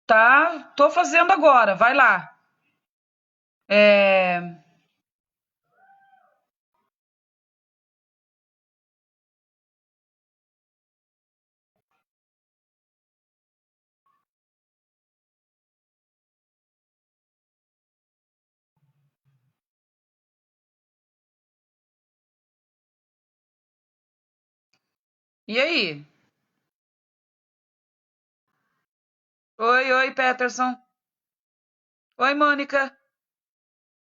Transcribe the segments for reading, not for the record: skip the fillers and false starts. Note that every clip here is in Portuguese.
Tá, tô fazendo agora, vai lá. É... E aí? Oi, oi, Peterson. Oi, Mônica.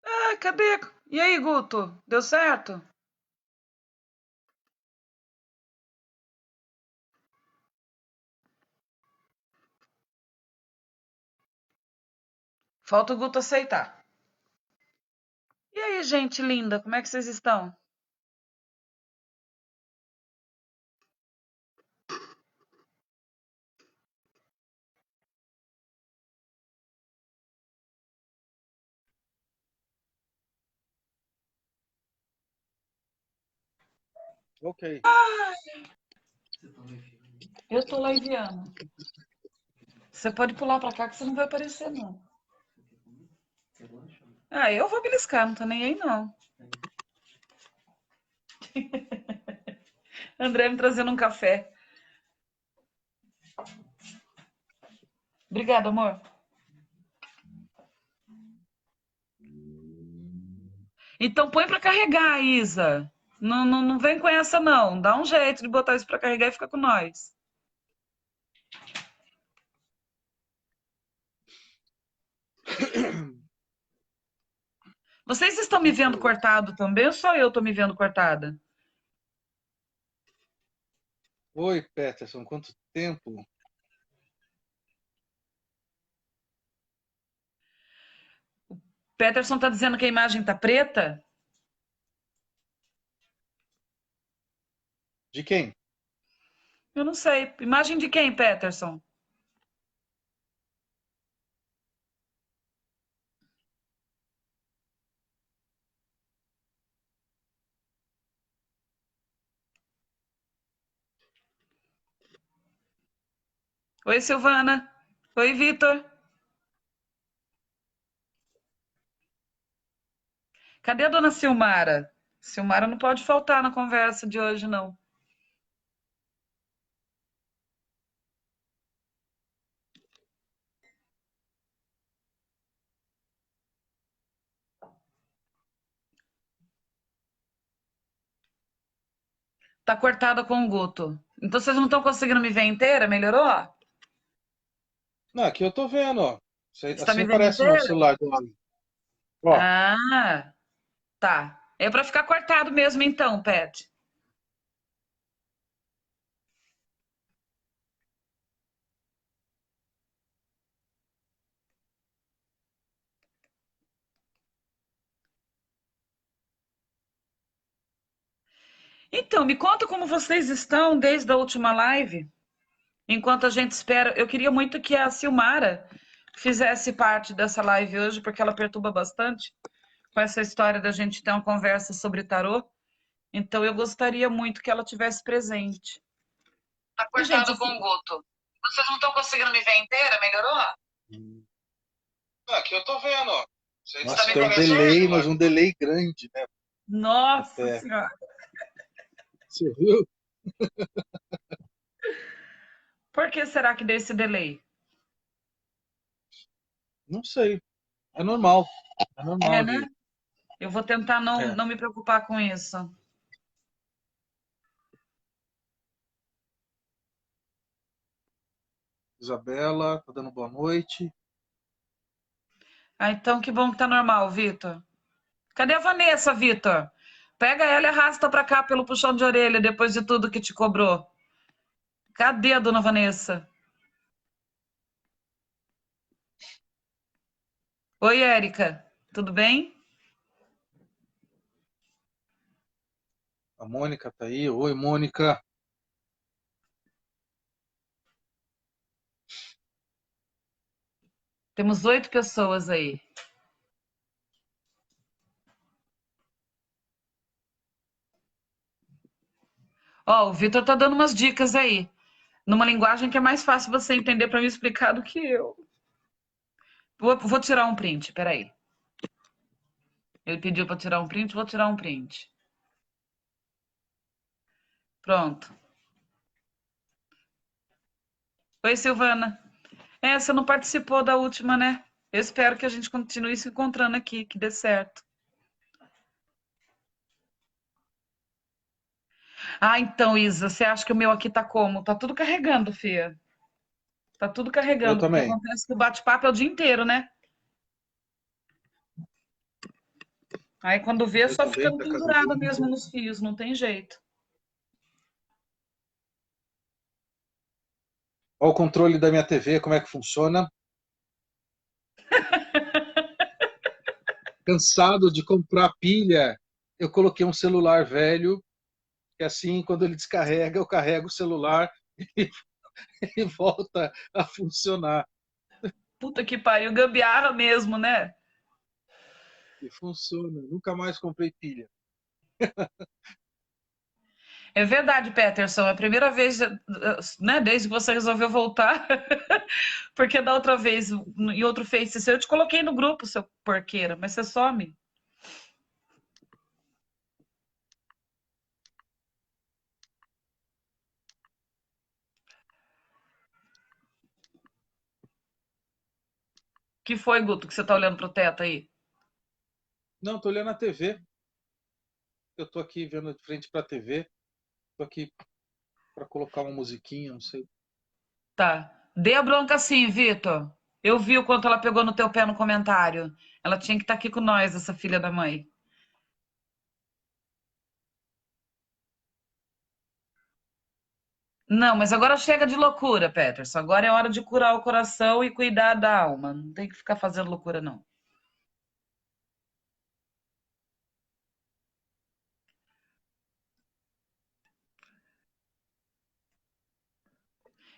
Ah, cadê? E aí, Guto? Deu certo? Falta o Guto aceitar. E aí, gente linda, como é que vocês estão? Ok. Eu tô lá enviando. Você pode pular pra cá que você não vai aparecer, não. Ah, eu vou beliscar, não tô nem aí, não. André me trazendo um café. Obrigada, amor. Então põe pra carregar, Isa. Não, não, não vem com essa, não. Dá um jeito de botar isso pra carregar e fica com nós. Vocês estão me vendo cortado também ou só eu tô me vendo cortada? Oi, Peterson, quanto tempo? Peterson tá dizendo que a imagem tá preta? De quem? Eu não sei. Imagem de quem, Peterson? Oi, Silvana. Oi, Vitor. Cadê a dona Silmara? Silmara não pode faltar na conversa de hoje, não. Tá cortada com o Guto. Então vocês não estão conseguindo me ver inteira? Melhorou? Não, aqui eu tô vendo, ó. Você tá Assim me vendo aparece no inteira? celular do lado. Ó, Ah, tá. É pra ficar cortado mesmo, então, Pet. Então, me conta como vocês estão desde a última live. Enquanto a gente espera, eu queria muito que a Silmara fizesse parte dessa live hoje, porque ela perturba bastante com essa história da gente ter uma conversa sobre tarô. Então, eu gostaria muito que ela tivesse presente. Tá e, gente, cortado com o Guto. Vocês não estão conseguindo me ver inteira? Melhorou? aqui eu tô vendo, ó. Você tá Nossa, me tem um vendo delay, inteira? mas um delay grande, né? Nossa Até. Senhora. Você viu? Por que será que deu esse delay? Não sei. É normal. É É, normal né? de. Eu vou tentar não, É. não me preocupar com isso. Isabela, tá dando boa noite. Ah, então que bom que tá normal, Vitor. Cadê a Vanessa, Vitor? Pega ela e arrasta pra cá pelo puxão de orelha depois de tudo que te cobrou. Cadê a dona Vanessa? Oi, Érica. Tudo bem? A Mônica tá aí. Oi, Mônica. Temos 8 pessoas aí. Ó, o Vitor tá dando umas dicas aí, numa linguagem que é mais fácil você entender para me explicar do que eu. Vou tirar um print, peraí. Ele pediu para tirar um print, vou tirar um print. Pronto. Oi, Silvana. Você não participou da última, né? Eu espero que a gente continue se encontrando aqui, que dê certo. Ah, então, Isa, você acha que o meu aqui tá como? Tá tudo carregando, Fia. Tá tudo Eu carregando, porque também. acontece que o bate-papo é o dia inteiro, né? Aí quando vê, Eu só também, ficando da casa pendurada dele. mesmo nos fios, não tem jeito. Olha o controle da minha TV, como é que funciona. Cansado de comprar pilha, eu coloquei um celular velho, que assim, quando ele descarrega, eu carrego o celular e, e volta a funcionar. Puta que pariu, gambiarra mesmo, né? E funciona. Nunca mais comprei pilha. É verdade, Peterson. É a primeira vez, né, desde que você resolveu voltar. Porque da outra vez, em outro Face seu, eu te coloquei no grupo, seu porqueira, mas você some. Que foi, Guto, que você tá olhando pro teto aí? Não, estou olhando a TV. Eu estou aqui vendo de frente para a TV. Estou aqui para colocar uma musiquinha, não sei. Tá. Dê a bronca sim, Vitor. Eu vi o quanto ela pegou no teu pé no comentário. Ela tinha que estar aqui com nós, essa filha da mãe. Não, mas agora chega de loucura, Peterson. Agora é hora de curar o coração e cuidar da alma. Não tem que ficar fazendo loucura, não.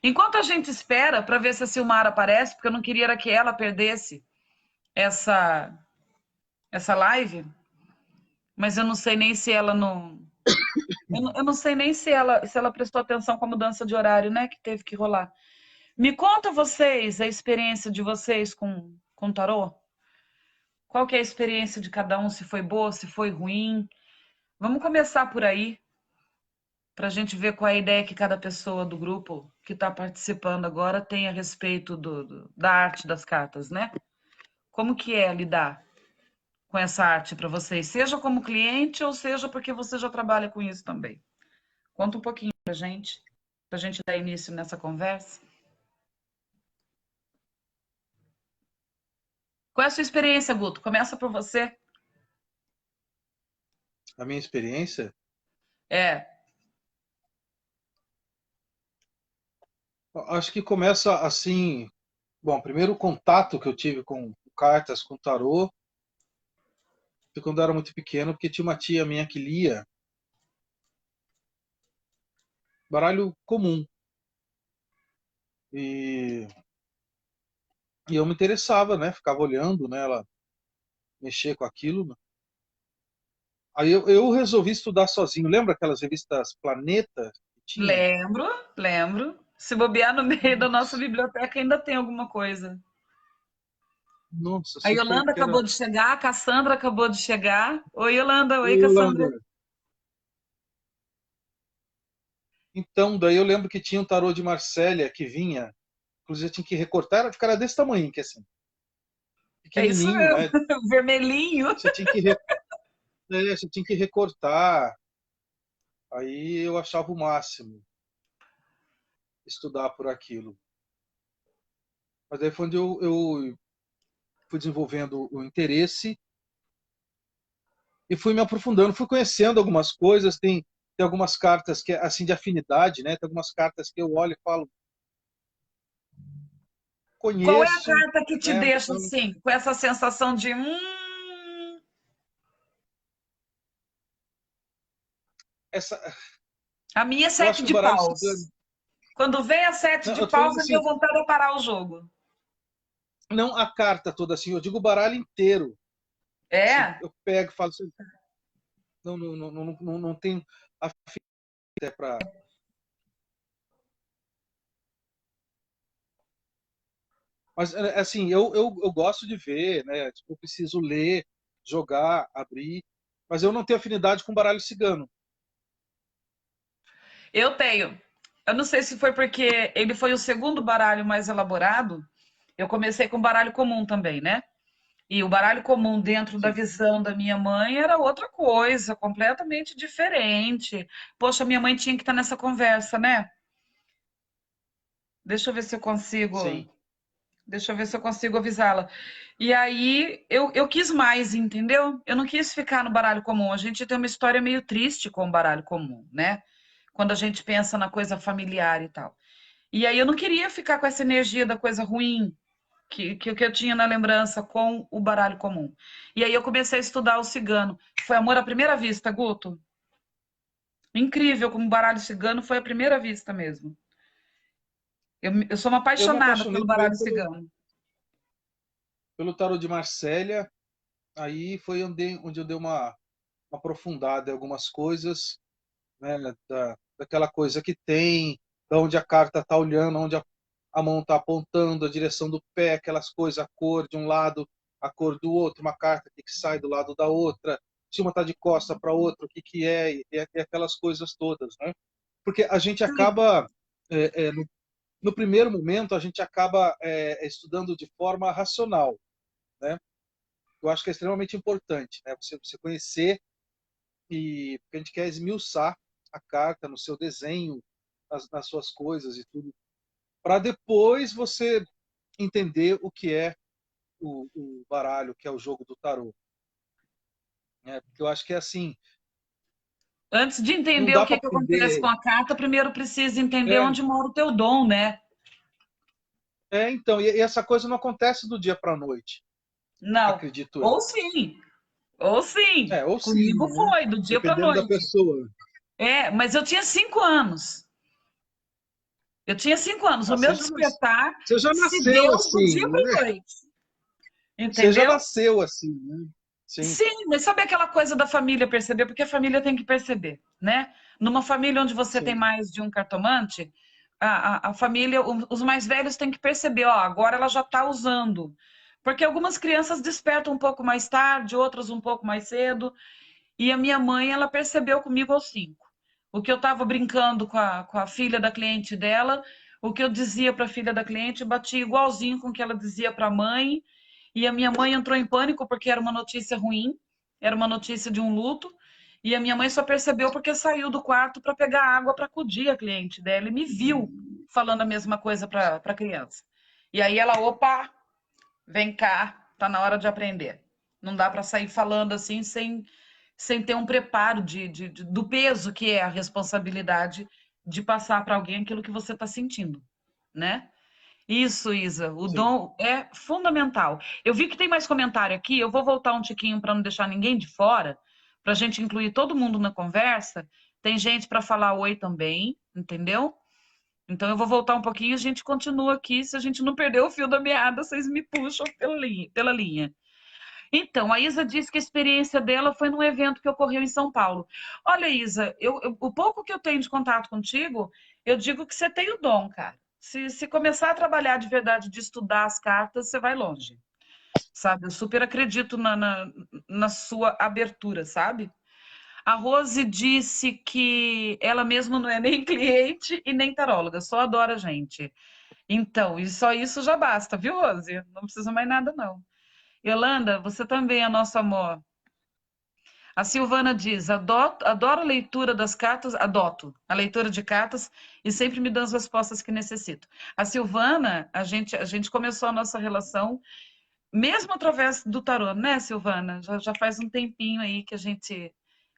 Enquanto a gente espera para ver se a Silmara aparece, porque eu não queria era que ela perdesse essa essa live, mas eu não sei nem se ela não. Eu não sei nem se ela prestou atenção com a mudança de horário, né? Que teve que rolar. Me conta vocês a experiência de vocês com tarô. Qual que é a experiência de cada um? Se foi boa, se foi ruim? Vamos começar por aí, para a gente ver qual é a ideia que cada pessoa do grupo que está participando agora tem a respeito da arte das cartas, né? Como que é lidar com essa arte para vocês, seja como cliente ou seja porque você já trabalha com isso também? Conta um pouquinho para a gente dar início nessa conversa. Qual é a sua experiência, Guto? Começa por você. A minha experiência, É, acho que começa assim. Bom, primeiro o contato que eu tive com cartas, com tarô, foi quando eu era muito pequeno, porque tinha uma tia minha que lia baralho comum. E, e eu me interessava, né? Ficava olhando, né? Ela mexer com aquilo, né? Aí eu resolvi estudar sozinho. Lembra aquelas revistas Planeta que tinha? lembro, lembro. Se bobear no meio da nossa biblioteca ainda tem alguma coisa. Nossa, A super Yolanda que era. acabou de chegar, a Cassandra acabou de chegar. Oi, Yolanda. Oi, Oi, Cassandra. Yolanda. Então, daí eu lembro que tinha um tarô de Marsella que vinha, inclusive eu tinha que recortar, era de cara desse tamanho, que assim, É isso pequenininho, mesmo, né? vermelhinho. Você tinha que, você tinha que recortar. Aí eu achava o máximo estudar por aquilo. Mas aí foi onde eu fui desenvolvendo o interesse e fui me aprofundando, fui conhecendo algumas coisas. Tem algumas cartas que é assim de afinidade, né? Tem algumas cartas que eu olho e falo, Qual é a conheço, carta que te né? deixa Então, assim, com essa sensação de essa, a minha é eu acho sete que o de baralho cigano. paus. Quando vem a sete Não, de eu tô falando paus, a minha assim, vontade é parar o jogo. não a carta toda assim, eu digo o baralho inteiro. Assim, É? eu pego e falo assim, não tem até Mas, assim, eu gosto de ver, né? Tipo, eu preciso ler, jogar, abrir, mas eu não tenho afinidade com baralho cigano. Eu tenho. Eu não sei se foi porque ele foi o segundo baralho mais elaborado. Eu comecei com baralho comum também, né? E o baralho comum, dentro da Sim. visão da minha mãe, era outra coisa, completamente diferente. Poxa, minha mãe tinha que estar nessa conversa, né? Deixa eu ver se eu consigo. Sim. Deixa eu ver se eu consigo avisá-la. E aí eu quis mais, entendeu? Eu não quis ficar no baralho comum. A gente tem uma história meio triste com o baralho comum, né? Quando a gente pensa na coisa familiar e tal. E aí eu não queria ficar com essa energia da coisa ruim que eu tinha na lembrança com o baralho comum. E aí eu comecei a estudar o cigano. Foi amor à primeira vista, Guto. Incrível como o baralho cigano foi à primeira vista mesmo. Eu sou uma Eu me apaixonada apaixonei pelo também baralho cigano. pelo tarô de Marsella. Aí foi onde eu dei uma aprofundada em algumas coisas, né? Daquela coisa que tem, da onde a carta está olhando, onde a mão está apontando, a direção do pé, aquelas coisas, a cor de um lado, a cor do outro, uma carta que sai do lado da outra, se uma está de costa para outra, o que, que é, e aquelas coisas todas, né? Porque a gente Sim. acaba, no primeiro momento, a gente acaba estudando de forma racional, né? Eu acho que é extremamente importante, né? Você conhecer, e porque a gente quer esmiuçar a carta no seu desenho, nas suas coisas e tudo, para depois você entender o que é o baralho, que é o jogo do tarô, né? Porque eu acho que é assim, Antes de não entender o dá que para que acontece com aprender. a carta, primeiro precisa entender É, onde mora o teu dom, né? então, e essa coisa não acontece do dia para a noite, Não. acredito eu. Ou sim, ou sim. Ou sim, Comigo né? foi, do dia para Dependendo da noite. pessoa. É, mas eu tinha 5 anos. Eu tinha 5 anos. Ah, O meu despertar você já se nasceu deu do assim, dia para né? noite. Você já Entendeu? nasceu assim, né? Sim, Sim, mas sabe aquela coisa da família perceber? Porque a família tem que perceber, né? Numa família onde você tem sim, mais de um cartomante, a família, os mais velhos têm que perceber, ó, agora ela já está usando. Porque algumas crianças despertam um pouco mais tarde, outras um pouco mais cedo. E a minha mãe, ela percebeu comigo aos 5. O que eu estava brincando com a filha da cliente dela, o que eu dizia para a filha da cliente, batia igualzinho com o que ela dizia para a mãe. E a minha mãe entrou em pânico porque era uma notícia ruim, era uma notícia de um luto. E a minha mãe só percebeu porque saiu do quarto para pegar água para acudir a cliente dela e me viu falando a mesma coisa para a criança. E aí ela, opa, vem cá, tá na hora de aprender. Não dá para sair falando assim sem ter um preparo do peso que é a responsabilidade de passar para alguém aquilo que você está sentindo, né? Isso, Isa, o sim. dom é fundamental. Eu vi que tem mais comentário aqui, eu vou voltar um tiquinho para não deixar ninguém de fora, para a gente incluir todo mundo na conversa. Tem gente para falar oi também, entendeu? Então eu vou voltar um pouquinho e a gente continua aqui. Se a gente não perder o fio da meada, vocês me puxam pela linha. Então, a Isa disse que a experiência dela foi num evento que ocorreu em São Paulo. Olha, Isa, o pouco que eu tenho de contato contigo, eu digo que você tem o dom, cara. Se começar a trabalhar de verdade, de estudar as cartas, você vai longe, sabe? Eu super acredito na sua abertura, sabe? A Rose disse que ela mesma não é nem cliente e nem taróloga, só adora a gente. Então, e só isso já basta, viu, Rose? Não precisa mais nada, não. Yolanda, você também é nosso amor. A Silvana diz: adoro a leitura das cartas, adoto a leitura de cartas e sempre me dão as respostas que necessito. A Silvana, a gente começou a nossa relação mesmo através do tarô, né, Silvana? Já faz um tempinho aí que a gente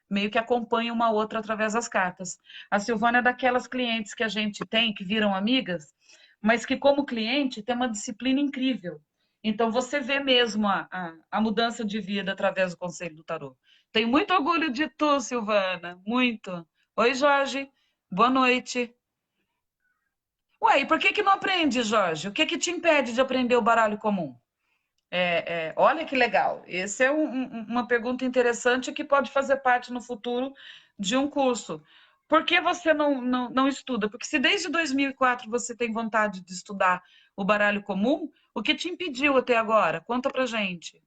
meio que acompanha uma outra através das cartas. A Silvana é daquelas clientes que a gente tem, que viram amigas, mas que, como cliente, tem uma disciplina incrível. Então, você vê mesmo a mudança de vida através do conselho do tarô. Tenho muito orgulho de tu, Silvana, muito. Oi, Jorge, boa noite. Ué, e por que que não aprende, Jorge? O que que te impede de aprender o baralho comum? Olha que legal. Essa é uma pergunta interessante que pode fazer parte no futuro de um curso. Por que você não estuda? Porque se desde 2004 você tem vontade de estudar o baralho comum, o que te impediu até agora? Conta pra gente.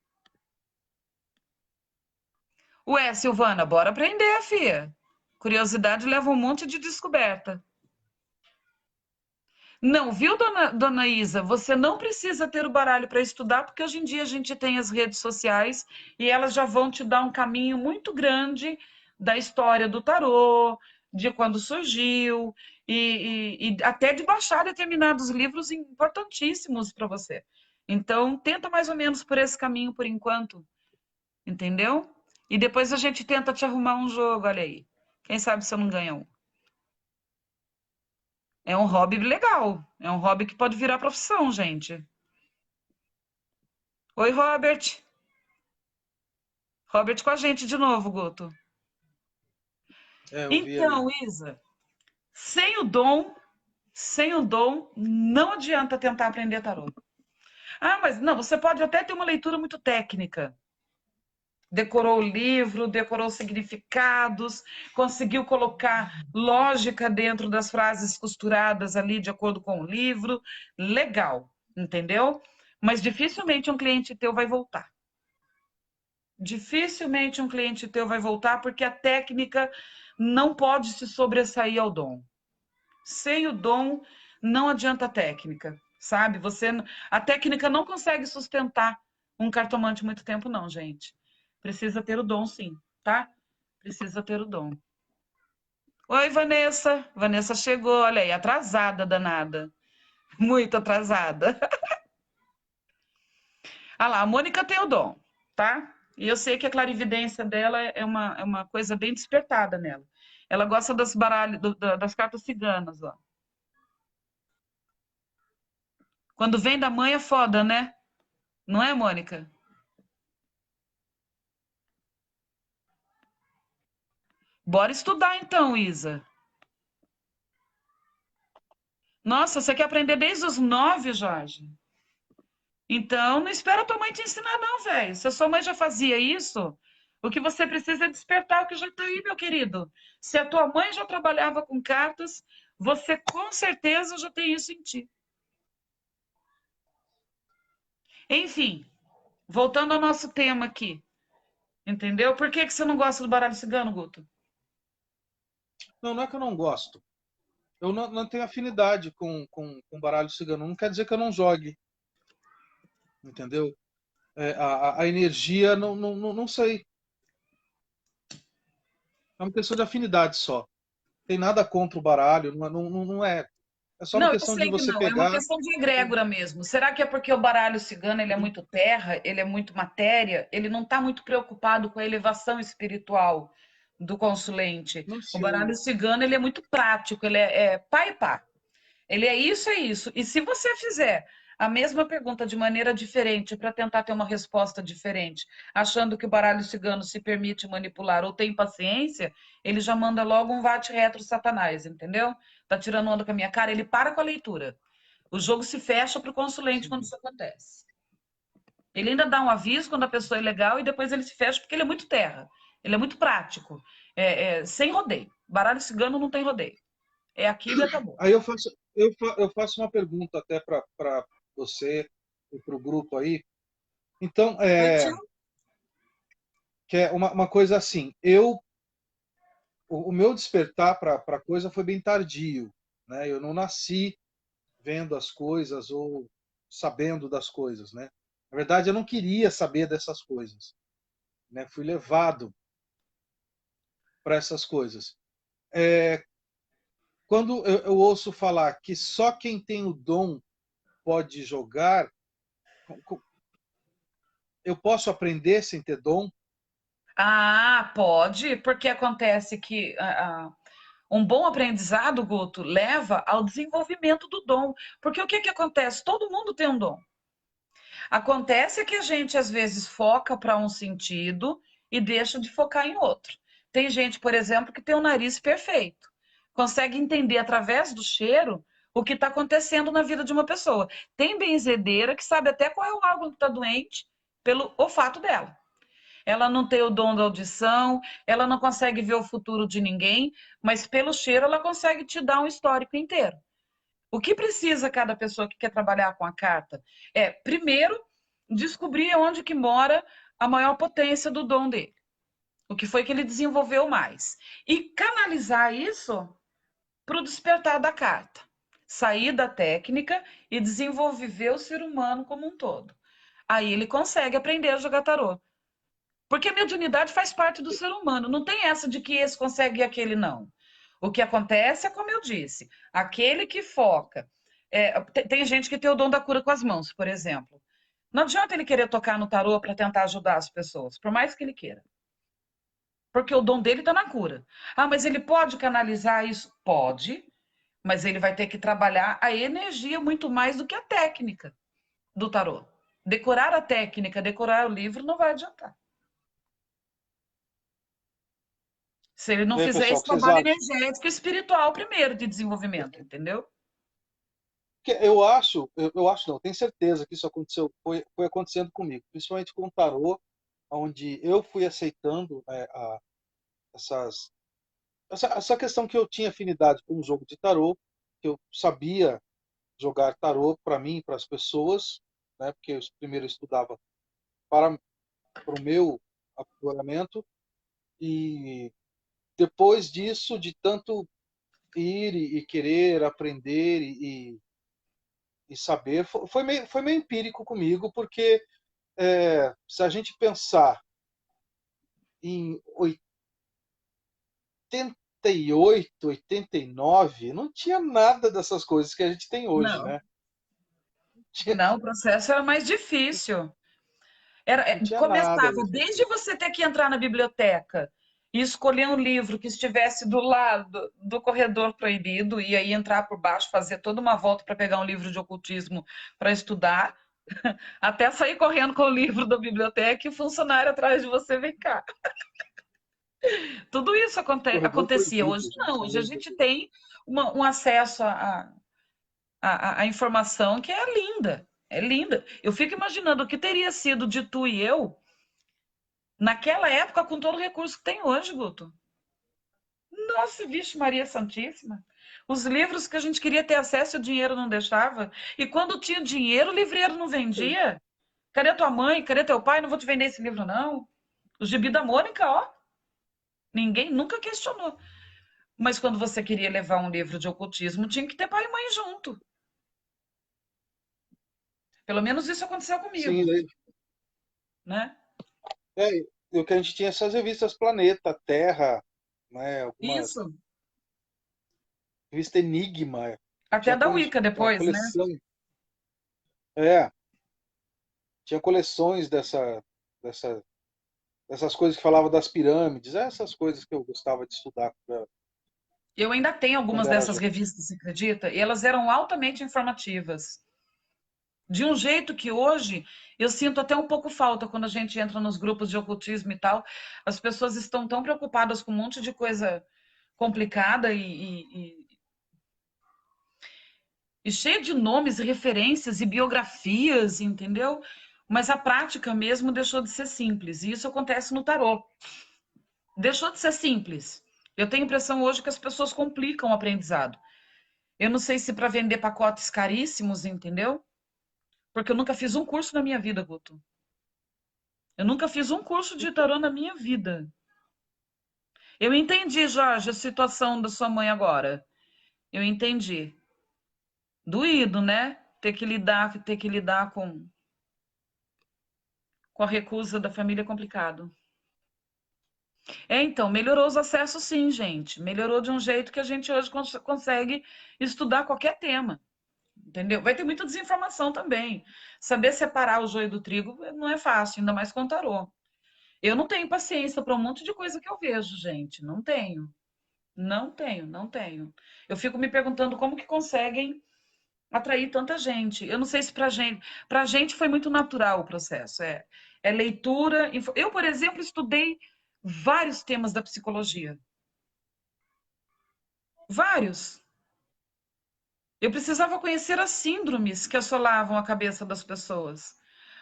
Ué, Silvana, bora aprender, fia. Curiosidade leva um monte de descoberta. Não, viu, dona Isa? Você não precisa ter o baralho para estudar, porque hoje em dia a gente tem as redes sociais e elas já vão te dar um caminho muito grande da história do tarô, de quando surgiu, e até de baixar determinados livros importantíssimos para você. Então, tenta mais ou menos por esse caminho por enquanto, entendeu? E depois a gente tenta te arrumar um jogo, olha aí. Quem sabe você não ganha um. É um hobby legal. É um hobby que pode virar profissão, gente. Oi, Robert. Robert com a gente de novo, Guto. Eu vi ali. Então, Isa, sem o dom, não adianta tentar aprender tarô. Ah, mas não, você pode até ter uma leitura muito técnica. Decorou o livro, decorou os significados, conseguiu colocar lógica dentro das frases costuradas ali de acordo com o livro. Legal, entendeu? Mas dificilmente um cliente teu vai voltar. Dificilmente um cliente teu vai voltar porque a técnica não pode se sobressair ao dom. Sem o dom, não adianta a técnica, sabe? A técnica não consegue sustentar um cartomante muito tempo, não, gente. Precisa ter o dom, sim, tá? Precisa ter o dom. Oi, Vanessa. Vanessa chegou, olha aí, atrasada, danada. Muito atrasada. Ah lá, a Mônica tem o dom, tá? E eu sei que a clarividência dela é uma coisa bem despertada nela. Ela gosta das baralhos, das cartas ciganas, ó. Quando vem da mãe é foda, né? Não é, Mônica? Bora estudar então, Isa. Nossa, você quer aprender desde os 9, Jorge? Então, não espera a tua mãe te ensinar, não, velho. Se a sua mãe já fazia isso, o que você precisa é despertar o que já tá aí, meu querido. Se a tua mãe já trabalhava com cartas, você com certeza já tem isso em ti. Enfim, voltando ao nosso tema aqui, entendeu? Por que que você não gosta do baralho cigano, Guto? Não, não é que eu não gosto. Eu não tenho afinidade com baralho cigano. Não quer dizer que eu não jogue, entendeu? A energia, não sei. É uma questão de afinidade só. Tem nada contra o baralho, não é. É só uma Não, eu questão de sei que você não, é uma pegar. questão de egrégora mesmo. Será que é porque o baralho cigano ele é muito terra, ele é muito matéria, ele não está muito preocupado com a elevação espiritual do consulente? Não O sei. baralho cigano ele é muito prático, ele é pá e pá. Ele é isso, é isso. E se você fizer a mesma pergunta de maneira diferente para tentar ter uma resposta diferente, achando que o baralho cigano se permite manipular ou tem paciência, ele já manda logo um vate retro satanás, entendeu? Tá tirando onda com a minha cara, ele para com a leitura. O jogo se fecha para o consulente quando Sim. isso acontece. Ele ainda dá um aviso quando a pessoa é legal e depois ele se fecha porque ele é muito terra. Ele é muito prático. Sem rodeio. Baralho cigano não tem rodeio. É aquilo e acabou. Aí eu faço uma pergunta até para você e para o grupo aí. Então, Partiu? que é uma coisa assim, o meu despertar para a coisa foi bem tardio, né? Eu não nasci vendo as coisas ou sabendo das coisas, né? Na verdade, eu não queria saber dessas coisas, né? Fui levado para essas coisas. Quando eu ouço falar que só quem tem o dom pode jogar, eu posso aprender sem ter dom? Ah, pode, porque acontece que um bom aprendizado, Guto, leva ao desenvolvimento do dom. Porque o que que acontece? Todo mundo tem um dom. Acontece que a gente às vezes foca para um sentido e deixa de focar em outro. Tem gente, por exemplo, que tem o nariz perfeito, consegue entender através do cheiro o que está acontecendo na vida de uma pessoa. Tem benzedeira que sabe até qual é o órgão que está doente pelo olfato dela. Ela não tem o dom da audição, ela não consegue ver o futuro de ninguém, mas pelo cheiro ela consegue te dar um histórico inteiro. O que precisa cada pessoa que quer trabalhar com a carta? É, primeiro, descobrir onde que mora a maior potência do dom dele. O que foi que ele desenvolveu mais. E canalizar isso para o despertar da carta. Sair da técnica e desenvolver o ser humano como um todo. Aí ele consegue aprender a jogar tarô. Porque a mediunidade faz parte do ser humano. Não tem essa de que esse consegue e aquele não. O que acontece é como eu disse, aquele que foca. Tem gente que tem o dom da cura com as mãos, por exemplo. Não adianta ele querer tocar no tarô para tentar ajudar as pessoas, por mais que ele queira. Porque o dom dele está na cura. Ah, mas ele pode canalizar isso? Pode, mas ele vai ter que trabalhar a energia muito mais do que a técnica do tarô. Decorar a técnica, decorar o livro não vai adiantar. Se ele não E aí, fizer pessoal, o esse que vocês trabalho acham? energético e espiritual primeiro de desenvolvimento, entendeu? Eu acho não, tenho certeza que isso aconteceu, foi acontecendo comigo, principalmente com o tarô, onde eu fui aceitando essas, essa questão que eu tinha afinidade com o jogo de tarô, que eu sabia jogar tarô para mim, para as pessoas, né, porque eu primeiro estudava para, para o meu aprimoramento, e depois disso, de tanto ir e querer aprender e saber, foi meio empírico comigo, porque se a gente pensar em 88, 89, não tinha nada dessas coisas que a gente tem hoje, Não, né? Tinha- não, o processo era mais difícil. não tinha nada. Começava desde você ter que entrar na biblioteca e escolher um livro que estivesse do lado do corredor proibido, e aí entrar por baixo, fazer toda uma volta para pegar um livro de ocultismo para estudar, até sair correndo com o livro da biblioteca e o funcionário atrás de você vem cá. Tudo isso Corredor acontecia. proibido, Hoje não, gente. hoje a gente tem um acesso a informação que é linda. É linda. Eu fico imaginando o que teria sido de tu e eu naquela época com todo o recurso que tem hoje, Guto. Nossa, vixe, Maria Santíssima. Os livros que a gente queria ter acesso e o dinheiro não deixava. E quando tinha dinheiro, o livreiro não vendia. Cadê tua mãe? Cadê teu pai? Não vou te vender esse livro, não. O Gibi da Mônica, ó. Ninguém nunca questionou. Mas quando você queria levar um livro de ocultismo, tinha que ter pai e mãe junto. Pelo menos isso aconteceu Sim, comigo, né? é, o que a gente tinha essas revistas Planeta, Terra, né, algumas Isso. revista Enigma, Até tinha da Wicca a depois, né? coleção, é, tinha coleções dessas coisas que falavam das pirâmides, essas coisas que eu gostava de estudar Eu ainda tenho algumas quando era dessas jovem. revistas, você acredita? E elas eram altamente informativas. De um jeito que hoje eu sinto até um pouco falta quando a gente entra nos grupos de ocultismo e tal. As pessoas estão tão preocupadas com um monte de coisa complicada e cheia de nomes, referências e biografias, entendeu? Mas a prática mesmo deixou de ser simples. E isso acontece no tarô. Deixou de ser simples. Eu tenho a impressão hoje que as pessoas complicam o aprendizado. Eu não sei se para vender pacotes caríssimos, entendeu? Porque eu nunca fiz um curso na minha vida, Guto. Eu nunca fiz um curso de tarô na minha vida. Eu entendi, Jorge, a situação da sua mãe agora. Eu entendi. Doído, né? Ter que lidar com a recusa da família é complicado. Então, melhorou os acessos sim, gente. Melhorou de um jeito que a gente hoje consegue estudar qualquer tema. Entendeu? Vai ter muita desinformação também. Saber separar o joio do trigo não é fácil, ainda mais com tarô. Eu não tenho paciência para um monte de coisa que eu vejo, gente. Não tenho. Não tenho, não tenho. Eu fico me perguntando como que conseguem atrair tanta gente. Eu não sei se para gente foi muito natural o processo. É leitura. Eu, por exemplo, estudei vários temas da psicologia. Vários. Eu precisava conhecer as síndromes que assolavam a cabeça das pessoas.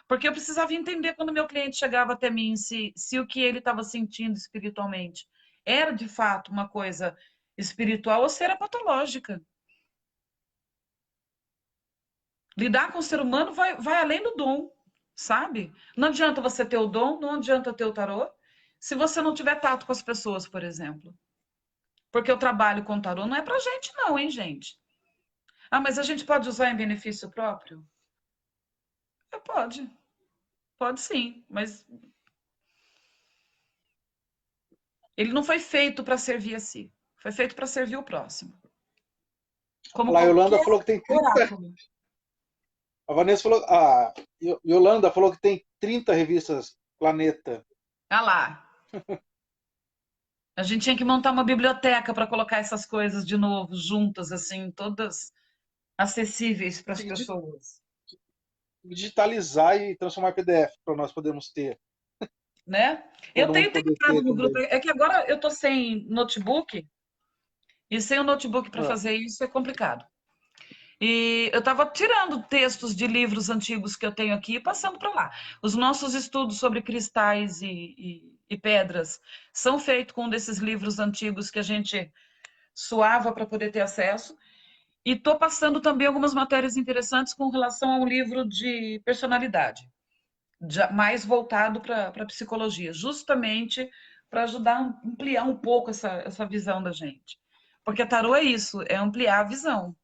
Porque eu precisava entender quando meu cliente chegava até mim se o que ele estava sentindo espiritualmente era de fato uma coisa espiritual ou se era patológica. Lidar com o ser humano vai além do dom, sabe? Não adianta você ter o dom, não adianta ter o tarô, se você não tiver tato com as pessoas, por exemplo. Porque o trabalho com tarô não é pra gente, não, hein, gente? Ah, mas a gente pode usar em benefício próprio? Pode, pode sim, mas ele não foi feito para servir a si, foi feito para servir o próximo. Como A Yolanda qualquer falou que tem 30. oráculo. A Vanessa falou. A Yolanda falou que tem 30 revistas Planeta. Ah lá, a gente tinha que montar uma biblioteca para colocar essas coisas de novo, juntas, assim, todas acessíveis para as Tem que pessoas, digitalizar e transformar em PDF para nós podermos ter. né? Eu Todo mundo tenho poder tentado ter no grupo, também. é que agora eu tô sem notebook, e sem o notebook para Ah, fazer isso é complicado. E eu estava tirando textos de livros antigos que eu tenho aqui e passando para lá. Os nossos estudos sobre cristais e pedras são feitos com um desses livros antigos que a gente suava para poder ter acesso. E estou passando também algumas matérias interessantes com relação a um livro de personalidade, mais voltado para a psicologia, justamente para ajudar a ampliar um pouco essa visão da gente. Porque tarô é isso, é ampliar a visão.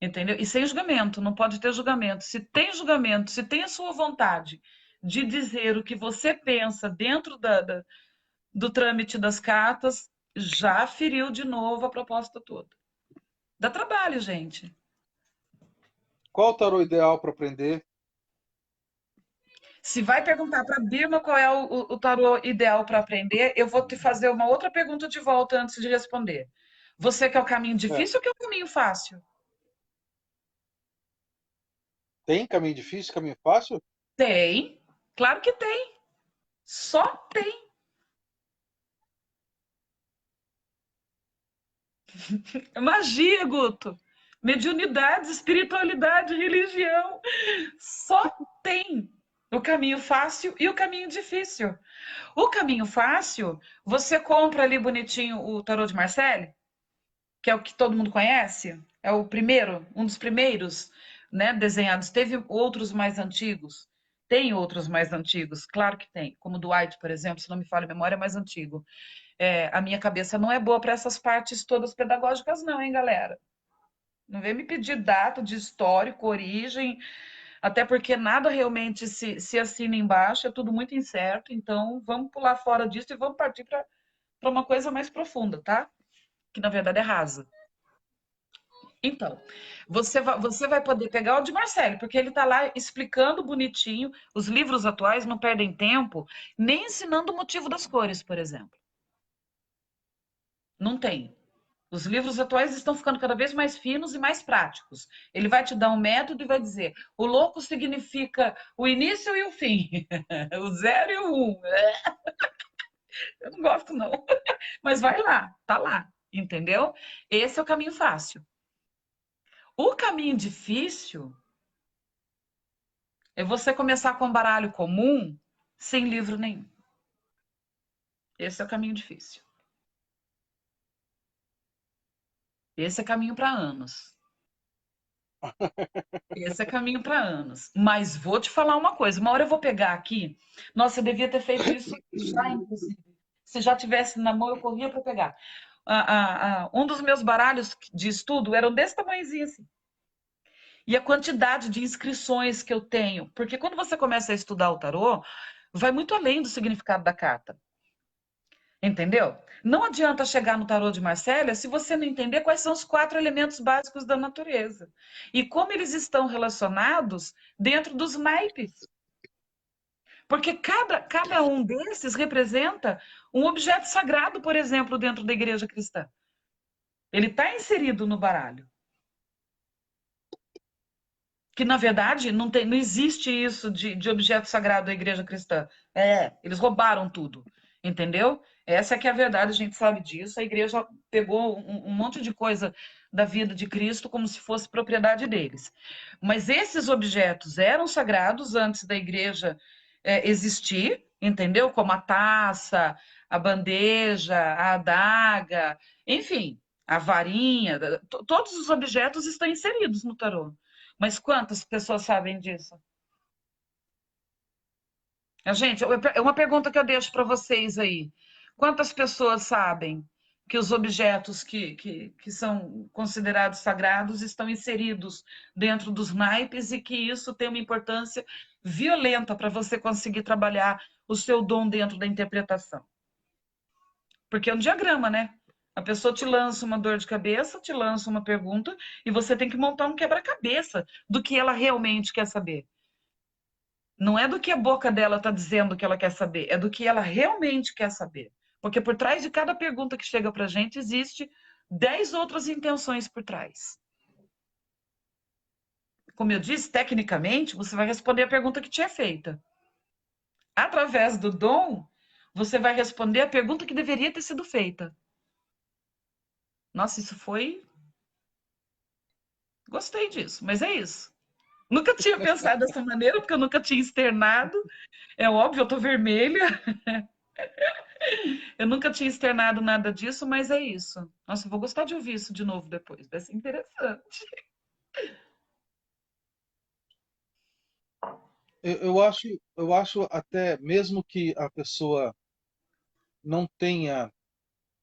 Entendeu? E sem julgamento, não pode ter julgamento. Se tem julgamento, se tem a sua vontade de dizer o que você pensa dentro do trâmite das cartas, já feriu de novo a proposta toda. Dá trabalho, gente. qual o tarô ideal para aprender? Se vai perguntar para a Birma qual é o tarô ideal para aprender, eu vou te fazer uma outra pergunta de volta antes de responder. Você quer o caminho É, difícil ou quer o caminho fácil? tem caminho difícil, caminho fácil? Tem. Claro que tem. Só tem. Magia, Guto. Mediunidade, espiritualidade, religião. Só tem o caminho fácil e o caminho difícil. O caminho fácil, você compra ali bonitinho o tarô de Marseille, que é o que todo mundo conhece, é o primeiro, um dos primeiros, né, desenhados. Teve outros mais antigos. Tem outros mais antigos, claro que tem. Como o do White, por exemplo, se não me falha a memória, é mais antigo. A minha cabeça não é boa para essas partes todas pedagógicas, não, hein, galera? Não vem me pedir data de histórico, origem, até porque nada realmente se assina embaixo, é tudo muito incerto. Então, vamos pular fora disso e vamos partir para uma coisa mais profunda, tá? Que na verdade é rasa. Então, você vai poder pegar o de Marcelo, porque ele está lá explicando bonitinho. Os livros atuais não perdem tempo, nem ensinando o motivo das cores, por exemplo. Não tem. Os livros atuais estão ficando cada vez mais finos e mais práticos. Ele vai te dar um método e vai dizer: o louco significa o início e o fim, o zero e o um. Eu não gosto, não. Mas vai lá, tá lá, entendeu? Esse é o caminho fácil. O caminho difícil é você começar com um baralho comum sem livro nenhum. Esse é o caminho difícil. Esse é caminho para anos. Esse é caminho para anos. Mas vou te falar uma coisa. Uma hora eu vou pegar aqui. Nossa, eu devia ter feito isso já, inclusive. Se já tivesse na mão, eu corria para pegar. Um dos meus baralhos de estudo eram desse tamanhozinho assim. E a quantidade de inscrições que eu tenho. Porque quando você começa a estudar o tarô, vai muito além do significado da carta. Entendeu? Não adianta chegar no tarô de Marcélia se você não entender quais são os 4 elementos básicos da natureza e como eles estão relacionados dentro dos naipes. Porque cada um desses representa um objeto sagrado, por exemplo, dentro da igreja cristã. Ele está inserido no baralho. Que, na verdade, não existe isso de objeto sagrado da igreja cristã. Eles roubaram tudo, entendeu? Essa é que é a verdade, a gente sabe disso. A igreja pegou um monte de coisa da vida de Cristo como se fosse propriedade deles. Mas esses objetos eram sagrados antes da igreja existir, entendeu? Como a taça, a bandeja, a adaga, enfim, a varinha, todos os objetos estão inseridos no tarô. Mas quantas pessoas sabem disso? Gente, é uma pergunta que eu deixo para vocês aí. Quantas pessoas sabem que os objetos que são considerados sagrados estão inseridos dentro dos naipes e que isso tem uma importância violenta para você conseguir trabalhar o seu dom dentro da interpretação? Porque é um diagrama, né? A pessoa te lança uma dor de cabeça, te lança uma pergunta e você tem que montar um quebra-cabeça do que ela realmente quer saber. Não é do que a boca dela está dizendo que ela quer saber, é do que ela realmente quer saber. Porque por trás de cada pergunta que chega para a gente, existe 10 outras intenções por trás. Como eu disse, tecnicamente, você vai responder a pergunta que te é feita. Através do dom, você vai responder a pergunta que deveria ter sido feita. Nossa, isso foi... Gostei disso, mas é isso. Nunca tinha pensado dessa maneira, porque eu nunca tinha externado. É óbvio, eu tô vermelha. Eu nunca tinha externado nada disso, mas é isso. Nossa, eu vou gostar de ouvir isso de novo depois. Vai ser interessante. Eu acho até, mesmo que a pessoa não tenha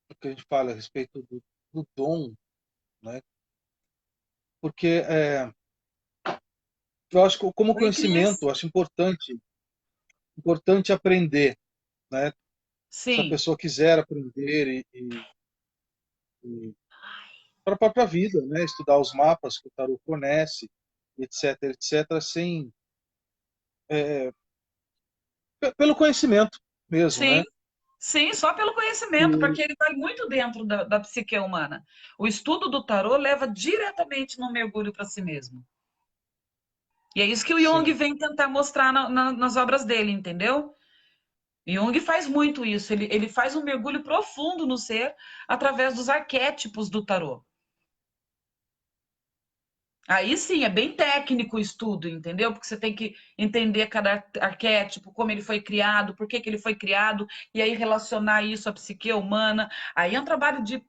o que a gente fala a respeito do dom, né? Porque eu acho que como Oi, conhecimento, Cris. eu acho importante aprender, né? Se a Sim, pessoa quiser aprender e para a própria vida, né? Estudar os mapas que o tarot fornece, etc, etc, sem pelo conhecimento mesmo, sim, né? sim, só pelo conhecimento, E, porque ele vai muito dentro da psique humana. O estudo do tarô leva diretamente no mergulho para si mesmo. E é isso que o Jung sim, vem tentar mostrar nas obras dele, entendeu? Jung faz muito isso, ele faz um mergulho profundo no ser através dos arquétipos do tarô. Aí sim, é bem técnico o estudo, entendeu? Porque você tem que entender cada arquétipo, como ele foi criado, por que que ele foi criado, e aí relacionar isso à psique humana. Aí é um trabalho de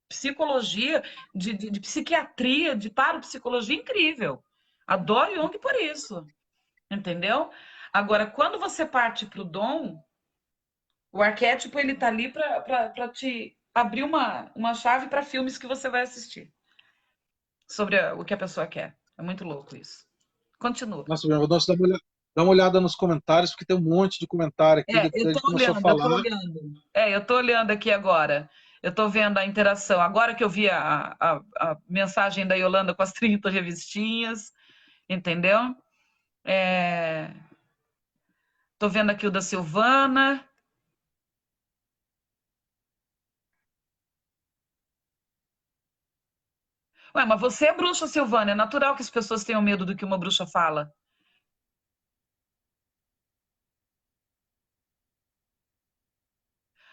psicologia, de psiquiatria, de parapsicologia incrível. Adoro Jung por isso, entendeu? Agora, quando você parte para o dom, o arquétipo ele tá ali para te abrir uma chave para filmes que você vai assistir sobre o que a pessoa quer. É muito louco isso. Continua. nossa, dá uma olhada nos comentários, porque tem um monte de comentário aqui, É, a eu tô gente começou a olhando, eu falar. tô olhando. É, eu tô olhando aqui agora. Eu tô vendo a interação. Agora que eu vi a mensagem da Yolanda com as 30 revistinhas, entendeu? É, tô vendo aqui o da Silvana. Ué, mas você é bruxa, Silvana. É natural que as pessoas tenham medo do que uma bruxa fala.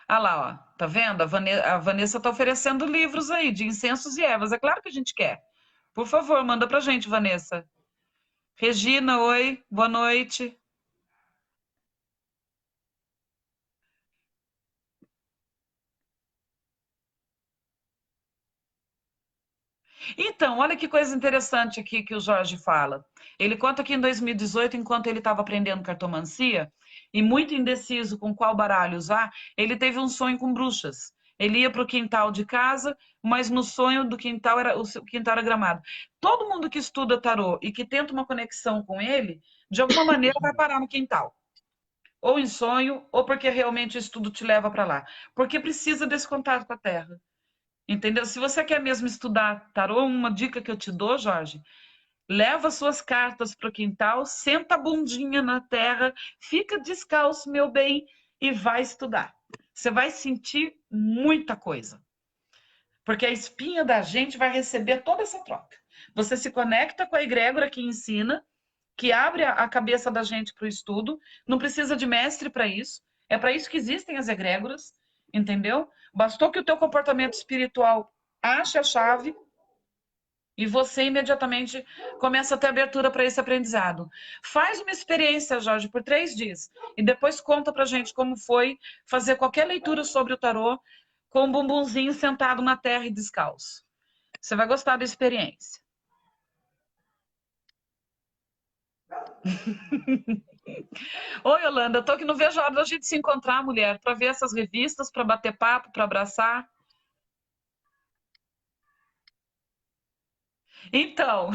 Ah lá, ó. Tá vendo? A Vanessa tá oferecendo livros aí de incensos e ervas. É claro que a gente quer. Por favor, manda pra gente, Vanessa. Regina, oi, boa noite. Então, olha que coisa interessante aqui que o Jorge fala. Ele conta que em 2018, enquanto ele estava aprendendo cartomancia, e muito indeciso com qual baralho usar, ele teve um sonho com bruxas. Ele ia para o quintal de casa, mas no sonho do quintal era o quintal era gramado. Todo mundo que estuda tarô e que tenta uma conexão com ele, de alguma maneira vai parar no quintal. Ou em sonho, ou porque realmente o estudo te leva para lá. Porque precisa desse contato com a terra. Entendeu? Se você quer mesmo estudar tarô, uma dica que eu te dou, Jorge, leva suas cartas para o quintal, senta a bundinha na terra, fica descalço, meu bem, e vai estudar. Você vai sentir muita coisa, porque a espinha da gente vai receber toda essa troca. Você se conecta com a egrégora que ensina, que abre a cabeça da gente para o estudo, não precisa de mestre para isso, é para isso que existem as egrégoras, entendeu? Bastou que o teu comportamento espiritual ache a chave e você imediatamente começa a ter abertura para esse aprendizado. Faz uma experiência, Jorge, por 3 dias e depois conta para gente como foi fazer qualquer leitura sobre o tarô com um bumbumzinho sentado na terra e descalço. Você vai gostar da experiência. Oi, Yolanda, eu tô que não vejo a hora da gente se encontrar, mulher, para ver essas revistas, para bater papo, para abraçar. Então,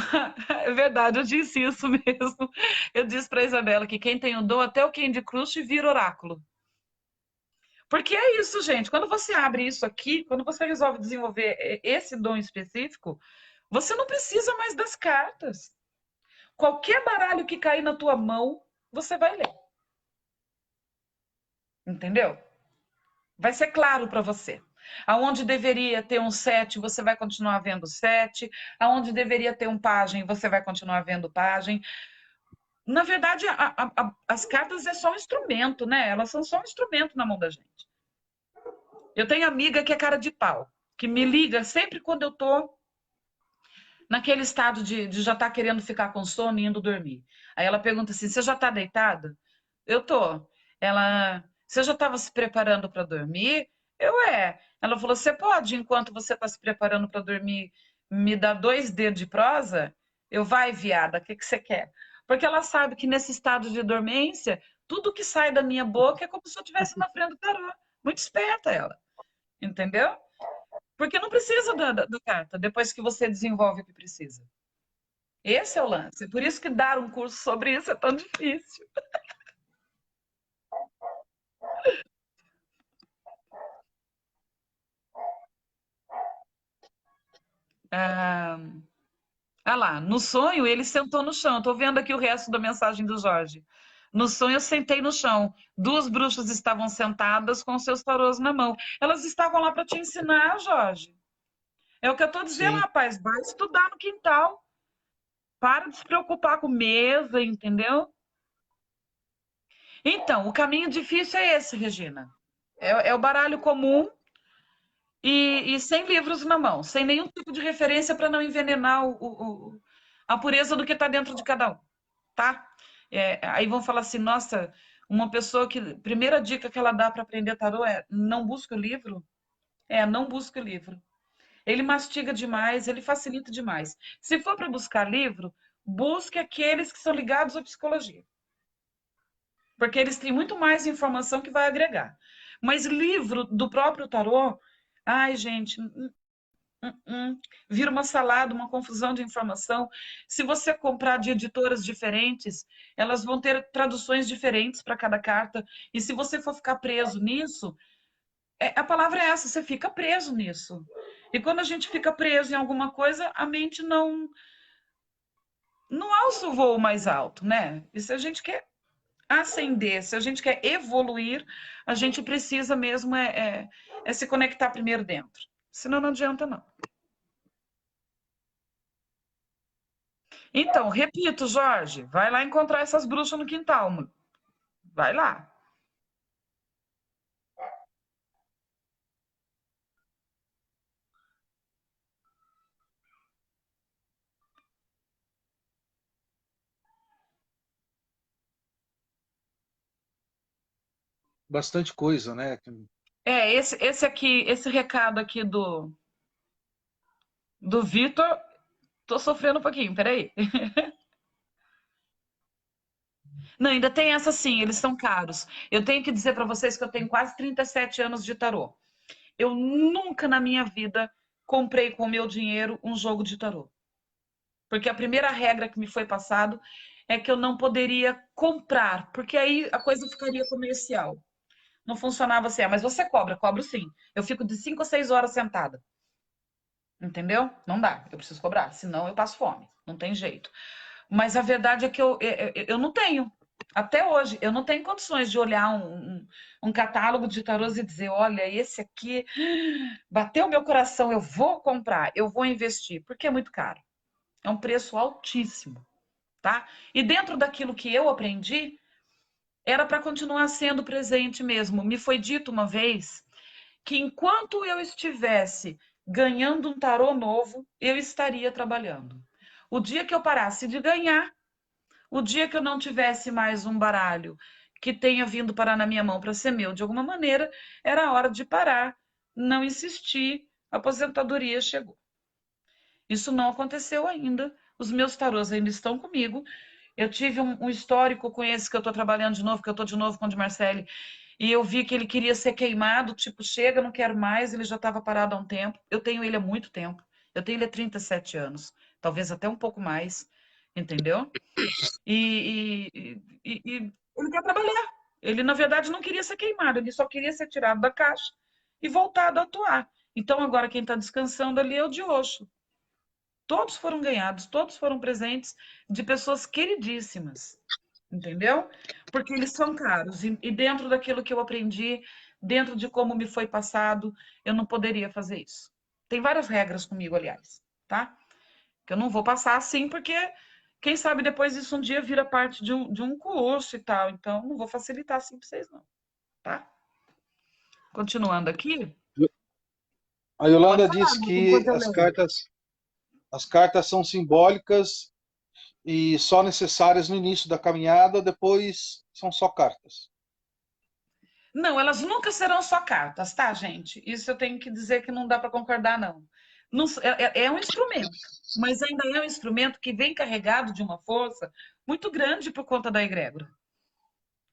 é verdade, eu disse isso mesmo. Eu disse para Isabela que quem tem o dom, até o Candy Crush vira oráculo. Porque é isso, gente. Quando você abre isso aqui, quando você resolve desenvolver esse dom específico, você não precisa mais das cartas. Qualquer baralho que cair na tua mão, você vai ler. Entendeu? Vai ser claro para você. Aonde deveria ter um 7, você vai continuar vendo 7. Aonde deveria ter um pajem, você vai continuar vendo pajem. Na verdade, as cartas é só um instrumento, né? Elas são só um instrumento na mão da gente. Eu tenho amiga que é cara de pau, que me liga sempre quando eu tô naquele estado de já estar querendo ficar com sono e indo dormir. Aí ela pergunta assim: você já está deitada? Eu tô. Ela, você já estava se preparando para dormir? Eu é. Ela falou: você pode, enquanto você está se preparando para dormir, me dar 2 dedos de prosa? Eu, vai, viada, o que que você quer? Porque ela sabe que nesse estado de dormência, tudo que sai da minha boca é como se eu estivesse na frente do tarô. Muito esperta ela, entendeu? Porque não precisa da carta depois que você desenvolve o que precisa. Esse é o lance. Por isso que dar um curso sobre isso é tão difícil. Ah, ah lá, no sonho ele sentou no chão. Estou vendo aqui o resto da mensagem do Jorge. No sonho eu sentei no chão. 2 bruxas estavam sentadas com seus tarôs na mão. Elas estavam lá para te ensinar, Jorge. É o que eu estou dizendo, Sim. rapaz. Vai estudar no quintal. Para de se preocupar com mesa, entendeu? Então, o caminho difícil é esse, Regina. É o baralho comum e sem livros na mão, sem nenhum tipo de referência para não envenenar a pureza do que está dentro de cada um, tá? Aí vão falar assim, nossa, uma pessoa que. Primeira dica que ela dá para aprender tarô é não busca o livro. Não busca o livro. Ele mastiga demais, ele facilita demais. Se for para buscar livro, busque aqueles que são ligados à psicologia. Porque eles têm muito mais informação que vai agregar. Mas livro do próprio tarô, ai, gente, vira uma salada, uma confusão de informação. Se você comprar de editoras diferentes, elas vão ter traduções diferentes para cada carta. E se você for ficar preso nisso, a palavra é essa, você fica preso nisso. E quando a gente fica preso em alguma coisa, a mente não alça o voo mais alto, né? E se a gente quer ascender, se a gente quer evoluir, a gente precisa mesmo se conectar primeiro dentro. Senão não adianta, não. Então, repito, Jorge, vai lá encontrar essas bruxas no quintal, mano. Vai lá. Bastante coisa, né? Esse aqui, esse recado aqui do Vitor, tô sofrendo um pouquinho, peraí. Não, ainda tem essa sim, eles são caros. Eu tenho que dizer para vocês que eu tenho quase 37 anos de tarô. Eu nunca na minha vida comprei com o meu dinheiro um jogo de tarô. Porque a primeira regra que me foi passado é que eu não poderia comprar, porque aí a coisa ficaria comercial. Não funcionava assim, mas você cobra, cobro sim. Eu fico de 5 a 6 horas sentada. Entendeu? Não dá, eu preciso cobrar, senão eu passo fome, não tem jeito. Mas a verdade é que eu não tenho, até hoje, eu não tenho condições de olhar um catálogo de tarôs e dizer: olha, esse aqui bateu meu coração, eu vou comprar, eu vou investir, porque é muito caro. É um preço altíssimo, tá? E dentro daquilo que eu aprendi, era para continuar sendo presente mesmo. Me foi dito uma vez que enquanto eu estivesse ganhando um tarô novo, eu estaria trabalhando. O dia que eu parasse de ganhar, o dia que eu não tivesse mais um baralho que tenha vindo parar na minha mão para ser meu de alguma maneira, era a hora de parar, não insistir, a aposentadoria chegou. Isso não aconteceu ainda. Os meus tarôs ainda estão comigo. Eu tive um histórico com esse que eu estou trabalhando de novo, que eu estou de novo com o de Marcele, e eu vi que ele queria ser queimado, tipo, chega, não quero mais, ele já estava parado há um tempo. Eu tenho ele há muito tempo. Eu tenho ele há 37 anos, talvez até um pouco mais, entendeu? E ele quer trabalhar. Ele, na verdade, não queria ser queimado, ele só queria ser tirado da caixa e voltado a atuar. Então, agora quem está descansando ali é o Diocho. Todos foram ganhados, todos foram presentes de pessoas queridíssimas, entendeu? Porque eles são caros. E dentro daquilo que eu aprendi, dentro de como me foi passado, eu não poderia fazer isso. Tem várias regras comigo, aliás, tá? Que eu não vou passar assim, porque quem sabe depois isso um dia vira parte de um curso e tal. Então, não vou facilitar assim para vocês, não, tá? Continuando aqui, A pode Yolanda falar, disse Guto, que enquanto eu leio. as cartas são simbólicas e só necessárias no início da caminhada, depois são só cartas. Não, elas nunca serão só cartas, tá, gente? Isso eu tenho que dizer que não dá para concordar, não. É um instrumento, mas ainda é um instrumento que vem carregado de uma força muito grande por conta da egrégora.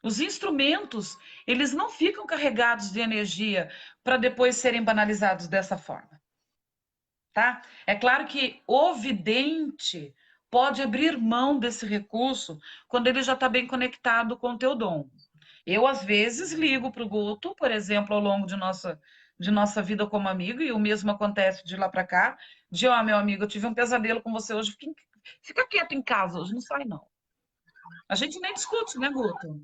Os instrumentos, eles não ficam carregados de energia para depois serem banalizados dessa forma, tá? É claro que o vidente pode abrir mão desse recurso quando ele já está bem conectado com o teu dom. Eu, às vezes, ligo para o Guto, por exemplo, ao longo de nossa vida como amigo, e o mesmo acontece de lá para cá, de, ó, meu amigo, eu tive um pesadelo com você hoje, fica quieto em casa hoje, não sai não. A gente nem discute, né, Guto?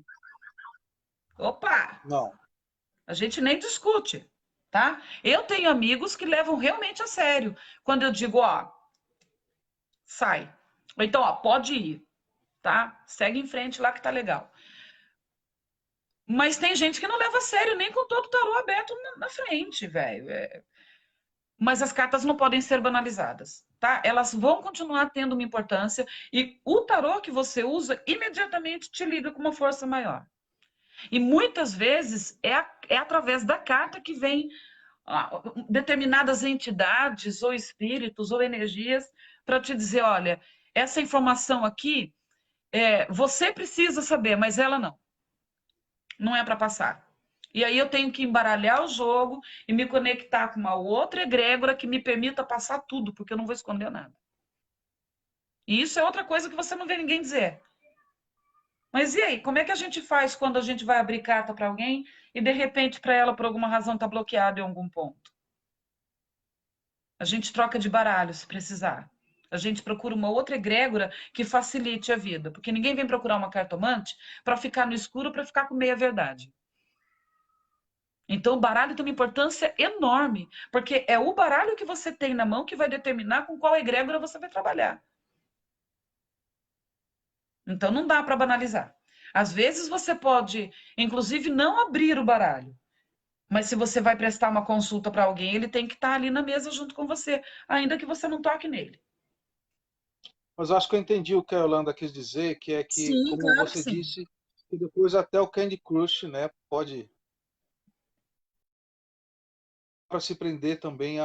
Opa! Não. A gente nem discute, tá? Eu tenho amigos que levam realmente a sério. Quando eu digo, ó, sai. Ou então, ó, pode ir, tá? Segue em frente lá que tá legal. Mas tem gente que não leva a sério, nem com todo o tarô aberto na frente, velho. Mas as cartas não podem ser banalizadas, tá? Elas vão continuar tendo uma importância e o tarô que você usa imediatamente te liga com uma força maior. E muitas vezes é através da carta que vem determinadas entidades ou espíritos ou energias para te dizer, olha, essa informação aqui você precisa saber, mas ela não. Não é para passar. E aí eu tenho que embaralhar o jogo e me conectar com uma outra egrégora que me permita passar tudo, porque eu não vou esconder nada. E isso é outra coisa que você não vê ninguém dizer. Mas e aí, como é que a gente faz quando a gente vai abrir carta para alguém e de repente para ela, por alguma razão, está bloqueada em algum ponto? A gente troca de baralho se precisar. A gente procura uma outra egrégora que facilite a vida, porque ninguém vem procurar uma cartomante para ficar no escuro, para ficar com meia verdade. Então, o baralho tem uma importância enorme, porque é o baralho que você tem na mão que vai determinar com qual egrégora você vai trabalhar. Então, não dá para banalizar. Às vezes, você pode, inclusive, não abrir o baralho, mas se você vai prestar uma consulta para alguém, ele tem que estar ali na mesa junto com você, ainda que você não toque nele. Mas acho que eu entendi o que a Yolanda quis dizer, que é que, Sim, como claro que você sim. disse, que depois até o Candy Crush, né, pode para se prender também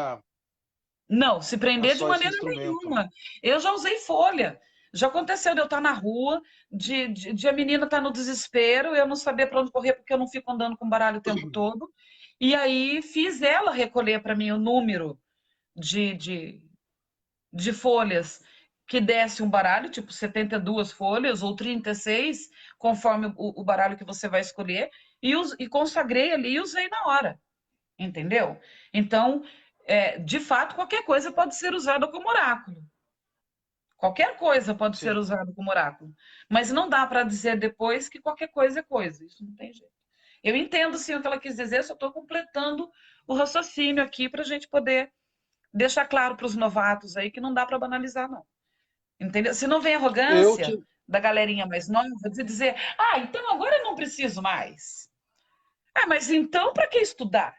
Não, se a prender de só esse maneira instrumento. nenhuma. Eu já usei folha. Já aconteceu de eu estar na rua, de a menina estar no desespero, eu não saber para onde correr porque eu não fico andando com baralho o tempo todo. E aí fiz ela recolher para mim o número de, de, de folhas que desse um baralho, tipo 72 folhas ou 36, conforme o baralho que você vai escolher, e consagrei ali e usei na hora. Entendeu? Então, de fato, qualquer coisa pode ser usada como oráculo. Qualquer coisa pode ser Sim. usada como oráculo. Mas não dá para dizer depois que qualquer coisa é coisa. Isso não tem jeito. Eu entendo sim o que ela quis dizer, só estou completando o raciocínio aqui para a gente poder deixar claro para os novatos aí que não dá para banalizar, não. Entendeu? Se não vem Eu arrogância te, da galerinha mais nova de dizer, então agora eu não preciso mais. Mas então para que estudar?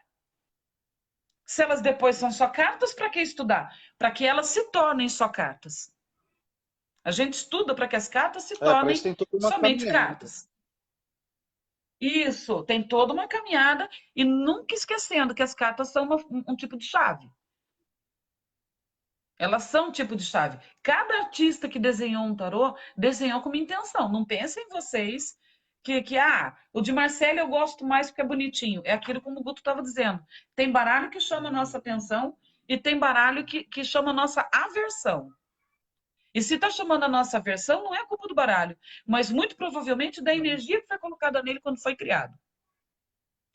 Se elas depois são só cartas, para que estudar? Para que elas se tornem só cartas. A gente estuda para que as cartas se para isso tornem tem toda uma somente caminhada. cartas. Isso, tem toda uma caminhada e nunca esquecendo que as cartas são um tipo de chave. Elas são um tipo de chave. Cada artista que desenhou um tarô, desenhou com uma intenção. Não pensem vocês o de Marcelo eu gosto mais porque é bonitinho. É aquilo como o Guto estava dizendo. Tem baralho que chama a nossa atenção e tem baralho que chama a nossa aversão. E se está chamando a nossa aversão, não é culpa do baralho, mas muito provavelmente da energia que foi colocada nele quando foi criado.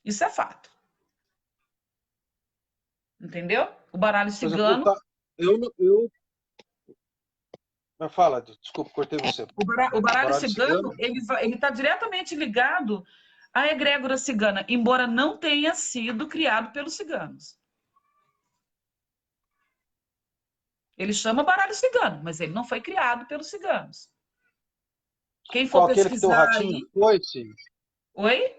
Isso é fato. Entendeu? O baralho Por exemplo, cigano. eu... Mas fala, desculpa, cortei você. O baralho Baralho cigano, cigano? ele está diretamente ligado à egrégora cigana, embora não tenha sido criado pelos ciganos. Ele chama baralho cigano, mas ele não foi criado pelos ciganos. Quem for Qual aquele que tem o pesquisar ratinho aí... e foice? Oi?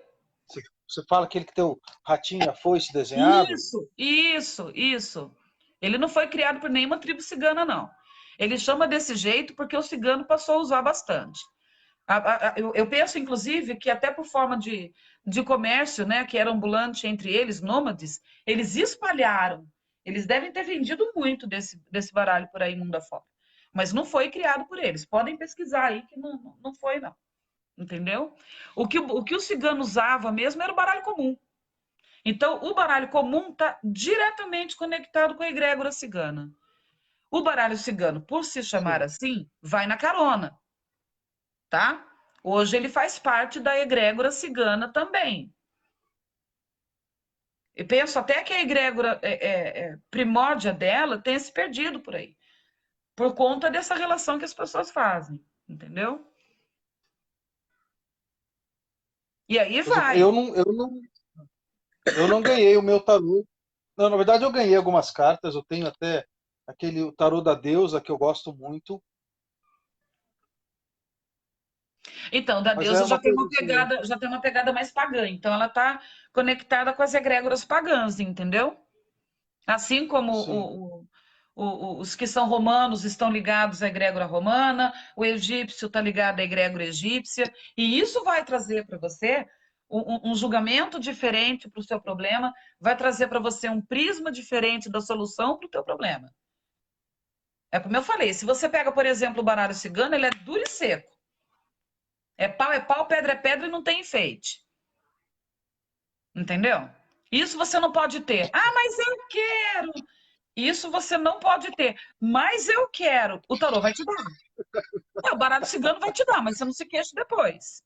Você fala aquele que tem o ratinho e a foice desenhado? Isso. Ele não foi criado por nenhuma tribo cigana, não. Ele chama desse jeito porque o cigano passou a usar bastante. Eu penso, inclusive, que até por forma de comércio, né, que era ambulante entre eles, nômades, eles espalharam. Eles devem ter vendido muito desse baralho por aí, mundo afora. Mas não foi criado por eles. Podem pesquisar aí que não foi, não. Entendeu? O que o cigano usava mesmo era o baralho comum. Então, o baralho comum está diretamente conectado com a egrégora cigana. O baralho cigano, por se chamar Sim. assim, vai na carona, tá? Hoje ele faz parte da egrégora cigana também. Eu penso até que a egrégora primórdia dela tenha se perdido por aí, por conta dessa relação que as pessoas fazem, entendeu? E aí Por exemplo, vai. eu não ganhei o meu tarô. Não, na verdade, eu ganhei algumas cartas. Eu tenho até aquele o tarô da deusa que eu gosto muito. Então, da Mas é deusa uma coisa assim. já tem uma pegada mais pagã. Então, ela está conectada com as egrégoras pagãs, entendeu? Assim como Sim. os que são romanos estão ligados à egrégora romana, o egípcio está ligado à egrégora egípcia, e isso vai trazer para você um julgamento diferente para o seu problema, vai trazer para você um prisma diferente da solução para o teu problema. É como eu falei, se você pega, por exemplo, o baralho cigano, ele é duro e seco. É pau, pedra é pedra e não tem enfeite. Entendeu? Isso você não pode ter. Ah, mas eu quero. Isso você não pode ter. Mas eu quero. O tarô vai te dar. O baralho cigano vai te dar, mas você não se queixa depois.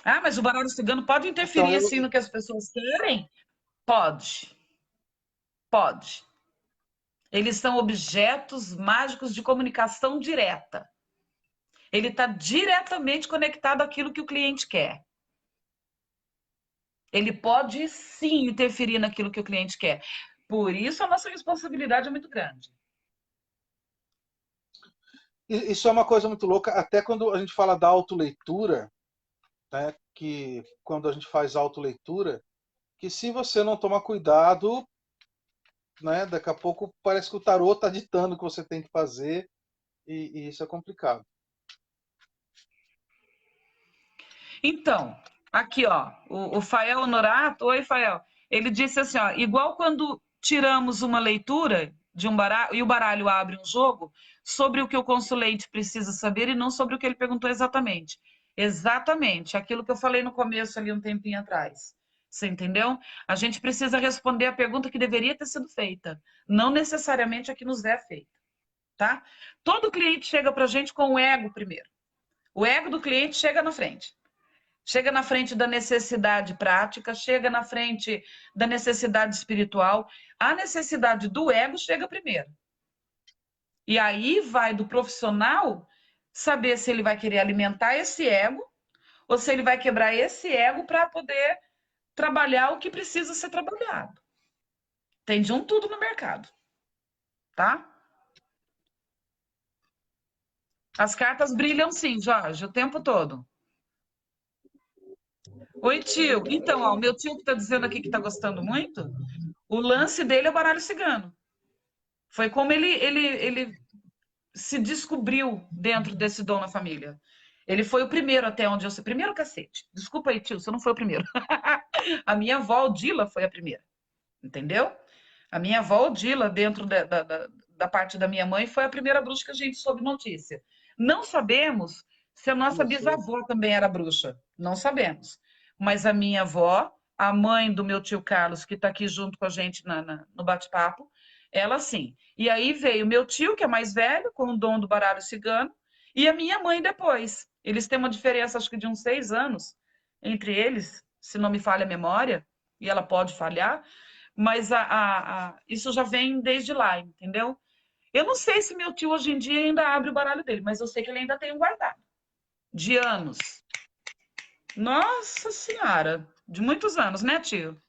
Ah, mas o baralho cigano pode Então, interferir assim no que as pessoas querem? Pode. Pode. Eles são objetos mágicos de comunicação direta. Ele está diretamente conectado àquilo que o cliente quer. Ele pode sim interferir naquilo que o cliente quer. Por isso a nossa responsabilidade é muito grande. isso é uma coisa muito louca. Até quando a gente fala da autoleitura, né? Que quando a gente faz autoleitura, que se você não tomar cuidado, né? Daqui a pouco parece que o tarô está ditando o que você tem que fazer e isso é complicado. Então, aqui, ó, o Fael Honorato, oi, Fael, ele disse assim, ó, igual quando tiramos uma leitura de um baralho e o baralho abre um jogo sobre o que o consulente precisa saber e não sobre o que ele perguntou exatamente. Exatamente, aquilo que eu falei no começo ali um tempinho atrás. Você entendeu? A gente precisa responder a pergunta que deveria ter sido feita, não necessariamente a que nos é feita, tá? Todo cliente chega para a gente com o ego primeiro. O ego do cliente chega na frente. Chega na frente da necessidade prática, chega na frente da necessidade espiritual. A necessidade do ego chega primeiro. E aí vai do profissional saber se ele vai querer alimentar esse ego ou se ele vai quebrar esse ego para poder trabalhar o que precisa ser trabalhado. Tem de um tudo no mercado, tá? As cartas brilham sim, Jorge, o tempo todo. Oi, tio. Então, ó, o meu tio que está dizendo aqui que está gostando muito, o lance dele é o baralho cigano. Foi como ele se descobriu dentro desse dom na família. Ele foi o primeiro até onde eu sei. Primeiro cacete. Desculpa aí, tio, você não foi o primeiro. A minha avó, Dila, foi a primeira. Entendeu? A minha avó Odila, dentro da parte da minha mãe, foi a primeira bruxa que a gente soube notícia. Não sabemos se a nossa Olha só. bisavó também era bruxa. Não sabemos. Mas a minha avó, a mãe do meu tio Carlos, que está aqui junto com a gente no bate-papo, ela sim. E aí veio meu tio, que é mais velho, com o dom do baralho cigano, e a minha mãe depois. Eles têm uma diferença, acho que de uns 6 anos entre eles, se não me falha a memória, e ela pode falhar, mas isso já vem desde lá, entendeu? Eu não sei se meu tio hoje em dia ainda abre o baralho dele, mas eu sei que ele ainda tem um guardado. De anos. Nossa Senhora! De muitos anos, né, tio?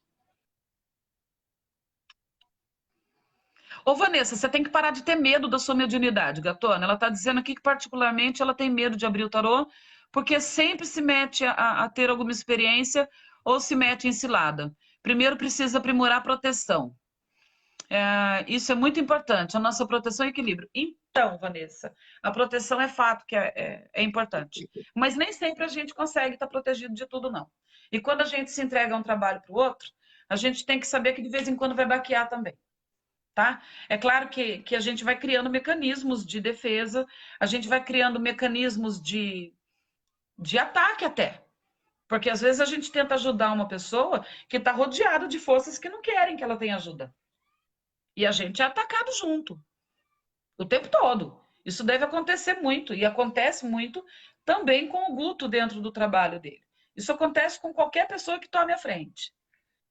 Ô, Vanessa, você tem que parar de ter medo da sua mediunidade, gatona. Ela está dizendo aqui que, particularmente, ela tem medo de abrir o tarô, porque sempre se mete a ter alguma experiência ou se mete em cilada. Primeiro precisa aprimorar a proteção. Isso é muito importante, a nossa proteção e equilíbrio. Então, Vanessa, a proteção é fato que é importante. Mas nem sempre a gente consegue estar protegido de tudo, não. E quando a gente se entrega um trabalho para o outro, a gente tem que saber que de vez em quando vai baquear também. Tá? É claro que a gente vai criando mecanismos de defesa, a gente vai criando mecanismos de ataque até. Porque às vezes a gente tenta ajudar uma pessoa que está rodeada de forças que não querem que ela tenha ajuda. E a gente é atacado junto, o tempo todo. Isso deve acontecer muito, e acontece muito também com o Guto dentro do trabalho dele. Isso acontece com qualquer pessoa que tome a frente,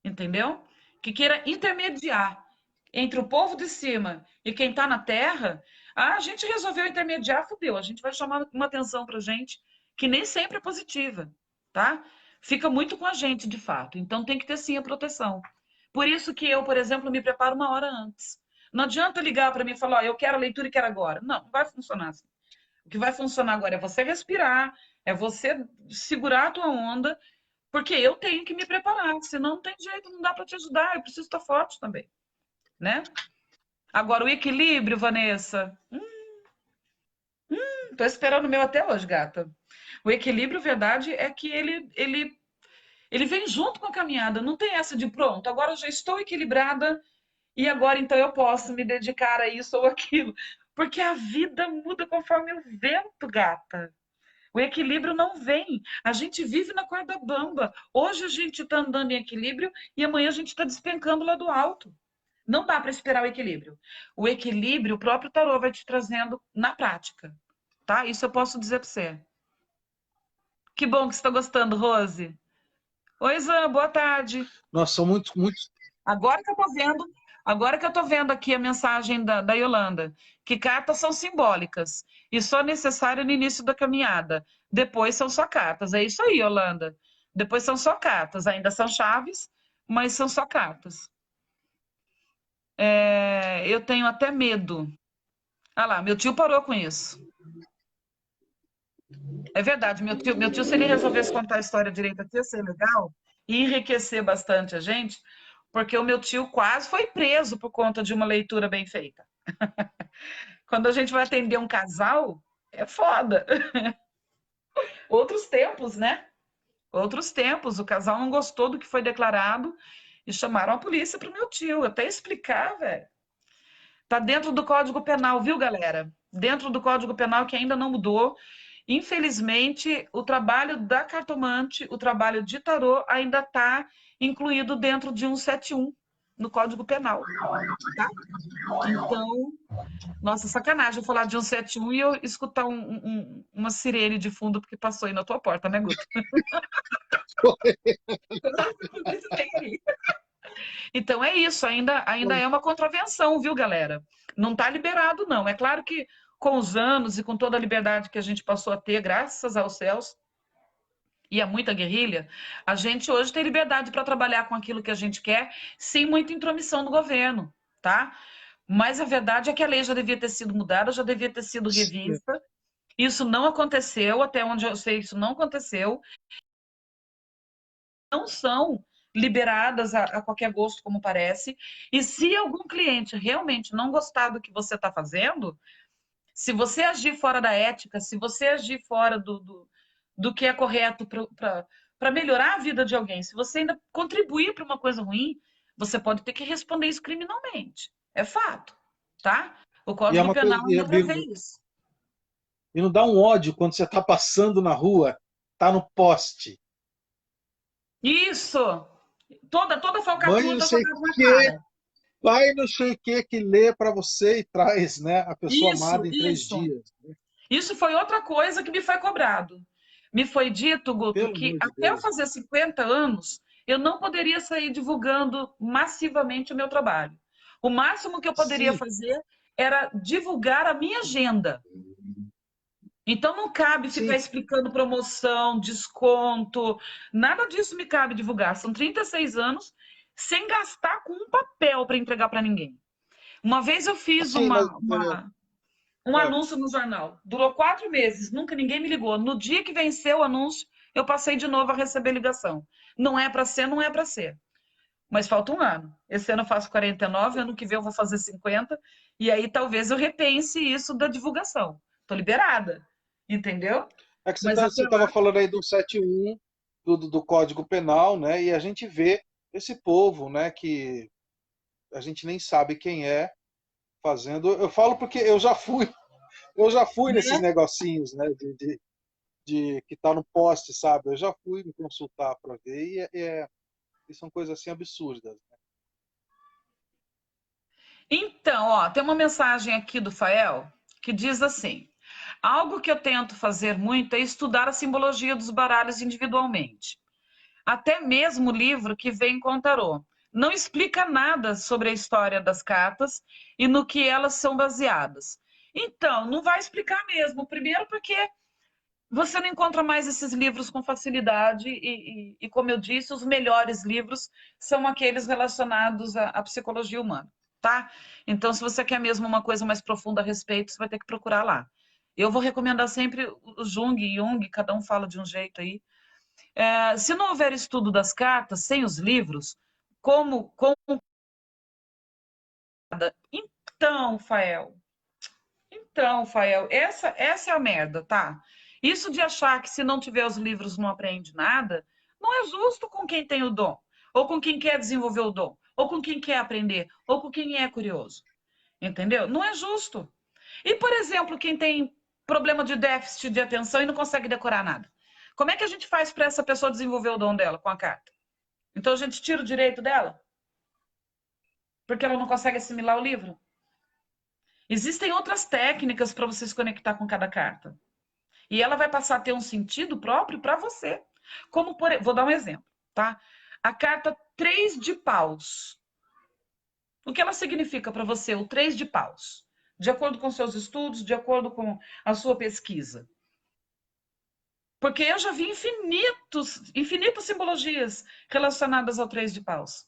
entendeu? Que queira intermediar entre o povo de cima e quem está na terra. A gente resolveu intermediar, fudeu. A gente vai chamar uma atenção para gente que nem sempre é positiva, tá? Fica muito com a gente, de fato. Então tem que ter sim a proteção. Por isso que eu, por exemplo, me preparo uma hora antes. Não adianta ligar para mim e falar, ó, eu quero a leitura e quero agora. Não, não vai funcionar assim. O que vai funcionar agora é você respirar, é você segurar a tua onda, porque eu tenho que me preparar, senão não tem jeito, não dá para te ajudar, eu preciso estar forte também, né? Agora, o equilíbrio, Vanessa, tô esperando o meu até hoje, gata. O equilíbrio, verdade, é que ele vem junto com a caminhada, não tem essa de pronto, agora eu já estou equilibrada e agora então eu posso me dedicar a isso ou aquilo. Porque a vida muda conforme o vento, gata. O equilíbrio não vem. A gente vive na corda bamba. Hoje a gente está andando em equilíbrio e amanhã a gente está despencando lá do alto. Não dá para esperar o equilíbrio. O equilíbrio, o próprio tarô vai te trazendo na prática, tá? Isso eu posso dizer para você. Que bom que você está gostando, Rose. Oi, Zan, boa tarde. Nossa, são muitos. Agora que eu tô vendo, agora que eu tô vendo aqui a mensagem da Yolanda, que cartas são simbólicas e só necessário no início da caminhada. Depois são só cartas. É isso aí, Yolanda. Depois são só cartas. Ainda são chaves, mas são só cartas. Eu tenho até medo. Ah lá, meu tio parou com isso. É verdade, meu tio, se ele resolvesse contar a história direito aqui, ia ser legal e enriquecer bastante a gente, porque o meu tio quase foi preso por conta de uma leitura bem feita. Quando a gente vai atender um casal, é foda. Outros tempos, né? Outros tempos. O casal não gostou do que foi declarado e chamaram a polícia para o meu tio. Até explicar, velho. Tá dentro do Código Penal, viu, galera? Dentro do Código Penal que ainda não mudou. Infelizmente, o trabalho da cartomante, o trabalho de tarô, ainda está incluído dentro de 171 no Código Penal, tá? Então, nossa, sacanagem eu falar de 171 e eu escutar uma sirene de fundo porque passou aí na tua porta, né, Guto? Então é isso, ainda é uma contravenção, viu, galera? Não está liberado, não. É claro que com os anos e com toda a liberdade que a gente passou a ter, graças aos céus, e a muita guerrilha, a gente hoje tem liberdade para trabalhar com aquilo que a gente quer, sem muita intromissão do governo, tá? Mas a verdade é que a lei já devia ter sido mudada, já devia ter sido revista. Isso não aconteceu, até onde eu sei, isso não aconteceu. Não são liberadas a qualquer gosto, como parece. E se algum cliente realmente não gostar do que você está fazendo, se você agir fora da ética, se você agir fora do que é correto para melhorar a vida de alguém, se você ainda contribuir para uma coisa ruim, você pode ter que responder isso criminalmente. É fato, tá? O E é Código uma coisa, Penal ainda prevê isso. e não dá um ódio quando você está passando na rua, tá no poste. Isso! Toda Mãe, falcatrua não tá sei o jogada na que, cara. pai, não sei o que lê para você e traz, né, a pessoa Isso, amada em 3 isso. dias. Isso foi outra coisa que me foi cobrado. Me foi dito, Guto, Pelo que amor de até eu Deus. fazer 50 anos, eu não poderia sair divulgando massivamente o meu trabalho. O máximo que eu poderia Sim, fazer era divulgar a minha agenda. Então não cabe ficar sim. explicando promoção, desconto, nada disso me cabe divulgar. São 36 anos sem gastar com um papel para entregar para ninguém. Uma vez eu fiz Sim, mas um anúncio no jornal. Durou 4 meses, nunca ninguém me ligou. No dia que venceu o anúncio, eu passei de novo a receber ligação. Não é para ser, não é para ser. Mas falta um ano. Esse ano eu faço 49, ano que vem eu vou fazer 50, e aí talvez eu repense isso da divulgação. Estou liberada, entendeu? é que Mas você até estava lá, falando aí do 71 do Código Penal, né? E a gente vê esse povo, né? Que a gente nem sabe quem é fazendo. Eu falo porque eu já fui nesses né? negocinhos, né? De que tá no poste, sabe? Eu já fui me consultar para ver e são coisas assim absurdas. Né? Então, ó, tem uma mensagem aqui do Fael que diz assim: algo que eu tento fazer muito é estudar a simbologia dos baralhos individualmente. Até mesmo o livro que vem com o tarô. Não explica nada sobre a história das cartas e no que elas são baseadas. Então, não vai explicar mesmo. Primeiro, porque você não encontra mais esses livros com facilidade, e como eu disse, os melhores livros são aqueles relacionados à psicologia humana, tá? Então, se você quer mesmo uma coisa mais profunda a respeito, você vai ter que procurar lá. Eu vou recomendar sempre o Jung e Jung, cada um fala de um jeito aí. Se não houver estudo das cartas, sem os livros, como... Então, Fael, essa é a merda, tá? Isso de achar que se não tiver os livros não aprende nada, não é justo com quem tem o dom, ou com quem quer desenvolver o dom, ou com quem quer aprender, ou com quem é curioso. Entendeu? Não é justo. E, por exemplo, quem tem problema de déficit de atenção e não consegue decorar nada. Como é que a gente faz para essa pessoa desenvolver o dom dela com a carta? Então a gente tira o direito dela? Porque ela não consegue assimilar o livro? Existem outras técnicas para você se conectar com cada carta. E ela vai passar a ter um sentido próprio para você. Como vou dar um exemplo, tá? A carta 3 de paus. O que ela significa para você, o 3 de paus? De acordo com seus estudos, de acordo com a sua pesquisa. Porque eu já vi infinitas simbologias relacionadas ao 3 de paus.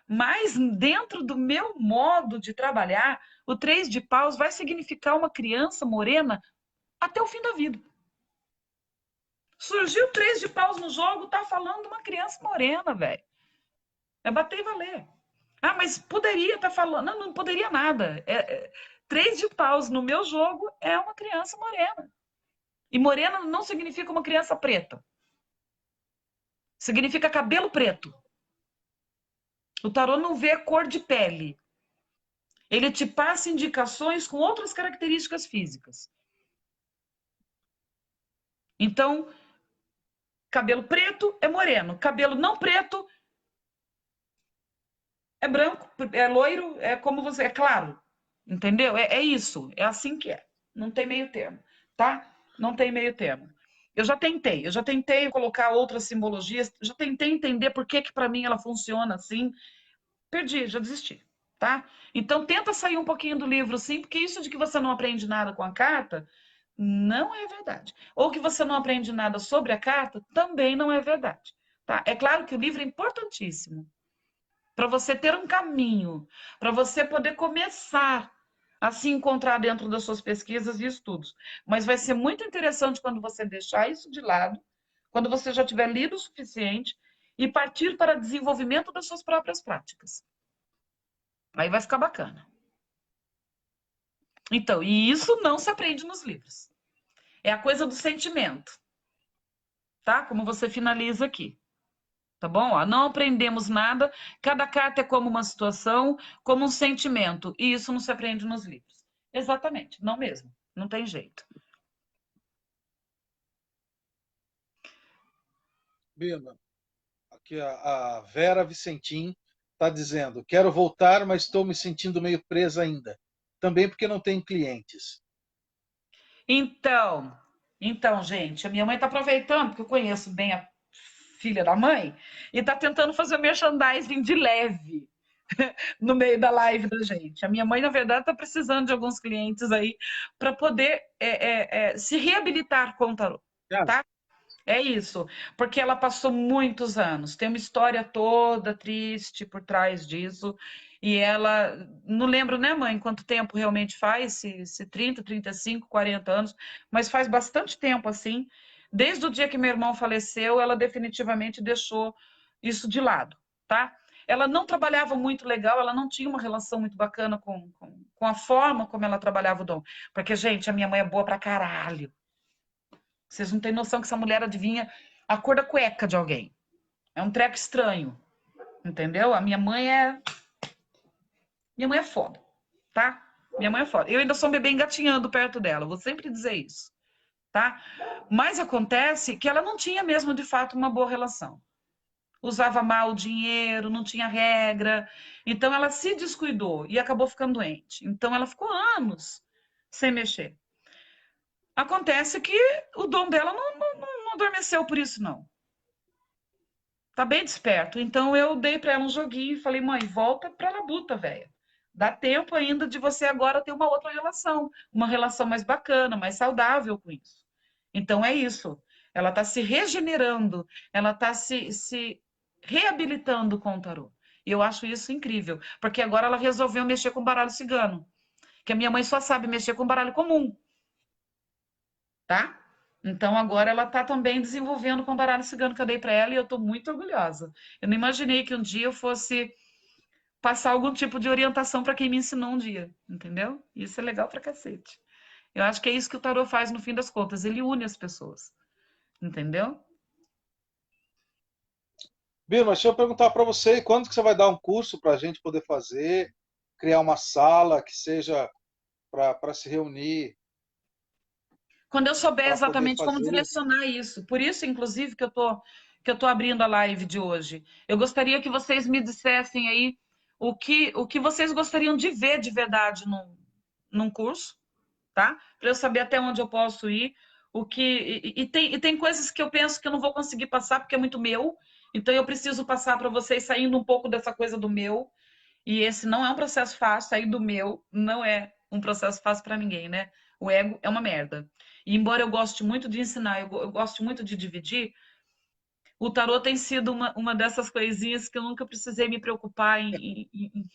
Mas dentro do meu modo de trabalhar, o 3 de paus vai significar uma criança morena até o fim da vida. Surgiu 3 de paus no jogo, tá falando de uma criança morena, velho. É bater e valer. Ah, mas poderia estar falando. Não, não poderia nada. 3 de paus no meu jogo é uma criança morena. E morena não significa uma criança preta. Significa cabelo preto. O tarô não vê cor de pele. Ele te passa indicações com outras características físicas. Então, cabelo preto é moreno, cabelo não preto é branco, é loiro, é como você, é claro. Entendeu? É isso, é assim que é. Não tem meio termo, tá? Não tem meio termo. Eu já tentei colocar outras simbologias, já tentei entender por que para mim ela funciona assim. Perdi, já desisti, tá? Então tenta sair um pouquinho do livro, sim, porque isso de que você não aprende nada com a carta não é verdade. Ou que você não aprende nada sobre a carta também não é verdade, tá? É claro que o livro é importantíssimo para você ter um caminho, para você poder começar a se encontrar dentro das suas pesquisas e estudos. Mas vai ser muito interessante quando você deixar isso de lado, quando você já tiver lido o suficiente e partir para desenvolvimento das suas próprias práticas. Aí vai ficar bacana. Então, e isso não se aprende nos livros. É a coisa do sentimento, tá? Como você finaliza aqui. tá bom? Ó, não aprendemos nada, cada carta é como uma situação, como um sentimento, e isso não se aprende nos livros. Exatamente, não mesmo, não tem jeito. Bima, aqui a Vera Vicentim está dizendo: quero voltar, mas estou me sentindo meio presa ainda. Também porque não tenho clientes. Então, gente, a minha mãe está aproveitando, porque eu conheço bem a filha da mãe, e está tentando fazer merchandising de leve no meio da live da gente. A minha mãe, na verdade, está precisando de alguns clientes aí para poder se reabilitar com o tarô, Ah, tá? É isso, porque ela passou muitos anos, tem uma história toda triste por trás disso, e ela, não lembro, né, mãe, quanto tempo realmente faz, se 30, 35, 40 anos, mas faz bastante tempo assim, desde o dia que meu irmão faleceu, ela definitivamente deixou isso de lado, tá? Ela não trabalhava muito legal, ela não tinha uma relação muito bacana com a forma como ela trabalhava o dom, porque, gente, a minha mãe é boa pra caralho. Vocês não têm noção que essa mulher adivinha a cor da cueca de alguém. É um treco estranho, entendeu? A minha mãe é. Minha mãe é foda, tá? Minha mãe é foda. Eu ainda sou um bebê engatinhando perto dela, vou sempre dizer isso, tá? Mas acontece que ela não tinha mesmo, de fato, uma boa relação. Usava mal o dinheiro, não tinha regra. Então ela se descuidou e acabou ficando doente. Então ela ficou anos sem mexer. Acontece que o dom dela não adormeceu por isso, não. Tá bem desperto. Então eu dei para ela um joguinho e falei, mãe, volta pra labuta, velha. Dá tempo ainda de você agora ter uma outra relação, uma relação mais bacana, mais saudável com isso. Então é isso. Ela está se regenerando, ela está se reabilitando com o tarô. E eu acho isso incrível, porque agora ela resolveu mexer com baralho cigano, que a minha mãe só sabe mexer com baralho comum, tá? Então agora ela está também desenvolvendo com o baralho cigano que eu dei para ela e eu estou muito orgulhosa. Eu não imaginei que um dia eu fosse passar algum tipo de orientação para quem me ensinou um dia, entendeu? Isso é legal pra cacete. Eu acho que é isso que o tarô faz no fim das contas, ele une as pessoas, entendeu? Bima, deixa eu perguntar para você, quando que você vai dar um curso para a gente poder fazer, criar uma sala que seja para se reunir, Quando eu souber para poder exatamente como fazer? direcionar isso. Por isso, inclusive, que eu tô abrindo a live de hoje. Eu gostaria que vocês me dissessem aí o que vocês gostariam de ver de verdade num curso, tá? Para eu saber até onde eu posso ir. E tem coisas que eu penso que eu não vou conseguir passar porque é muito meu. Então eu preciso passar para vocês saindo um pouco dessa coisa do meu. E esse não é um processo fácil, sair do meu não é um processo fácil para ninguém, né? O ego é uma merda. E embora eu goste muito de ensinar, eu gosto muito de dividir, o tarô tem sido uma dessas coisinhas que eu nunca precisei me preocupar em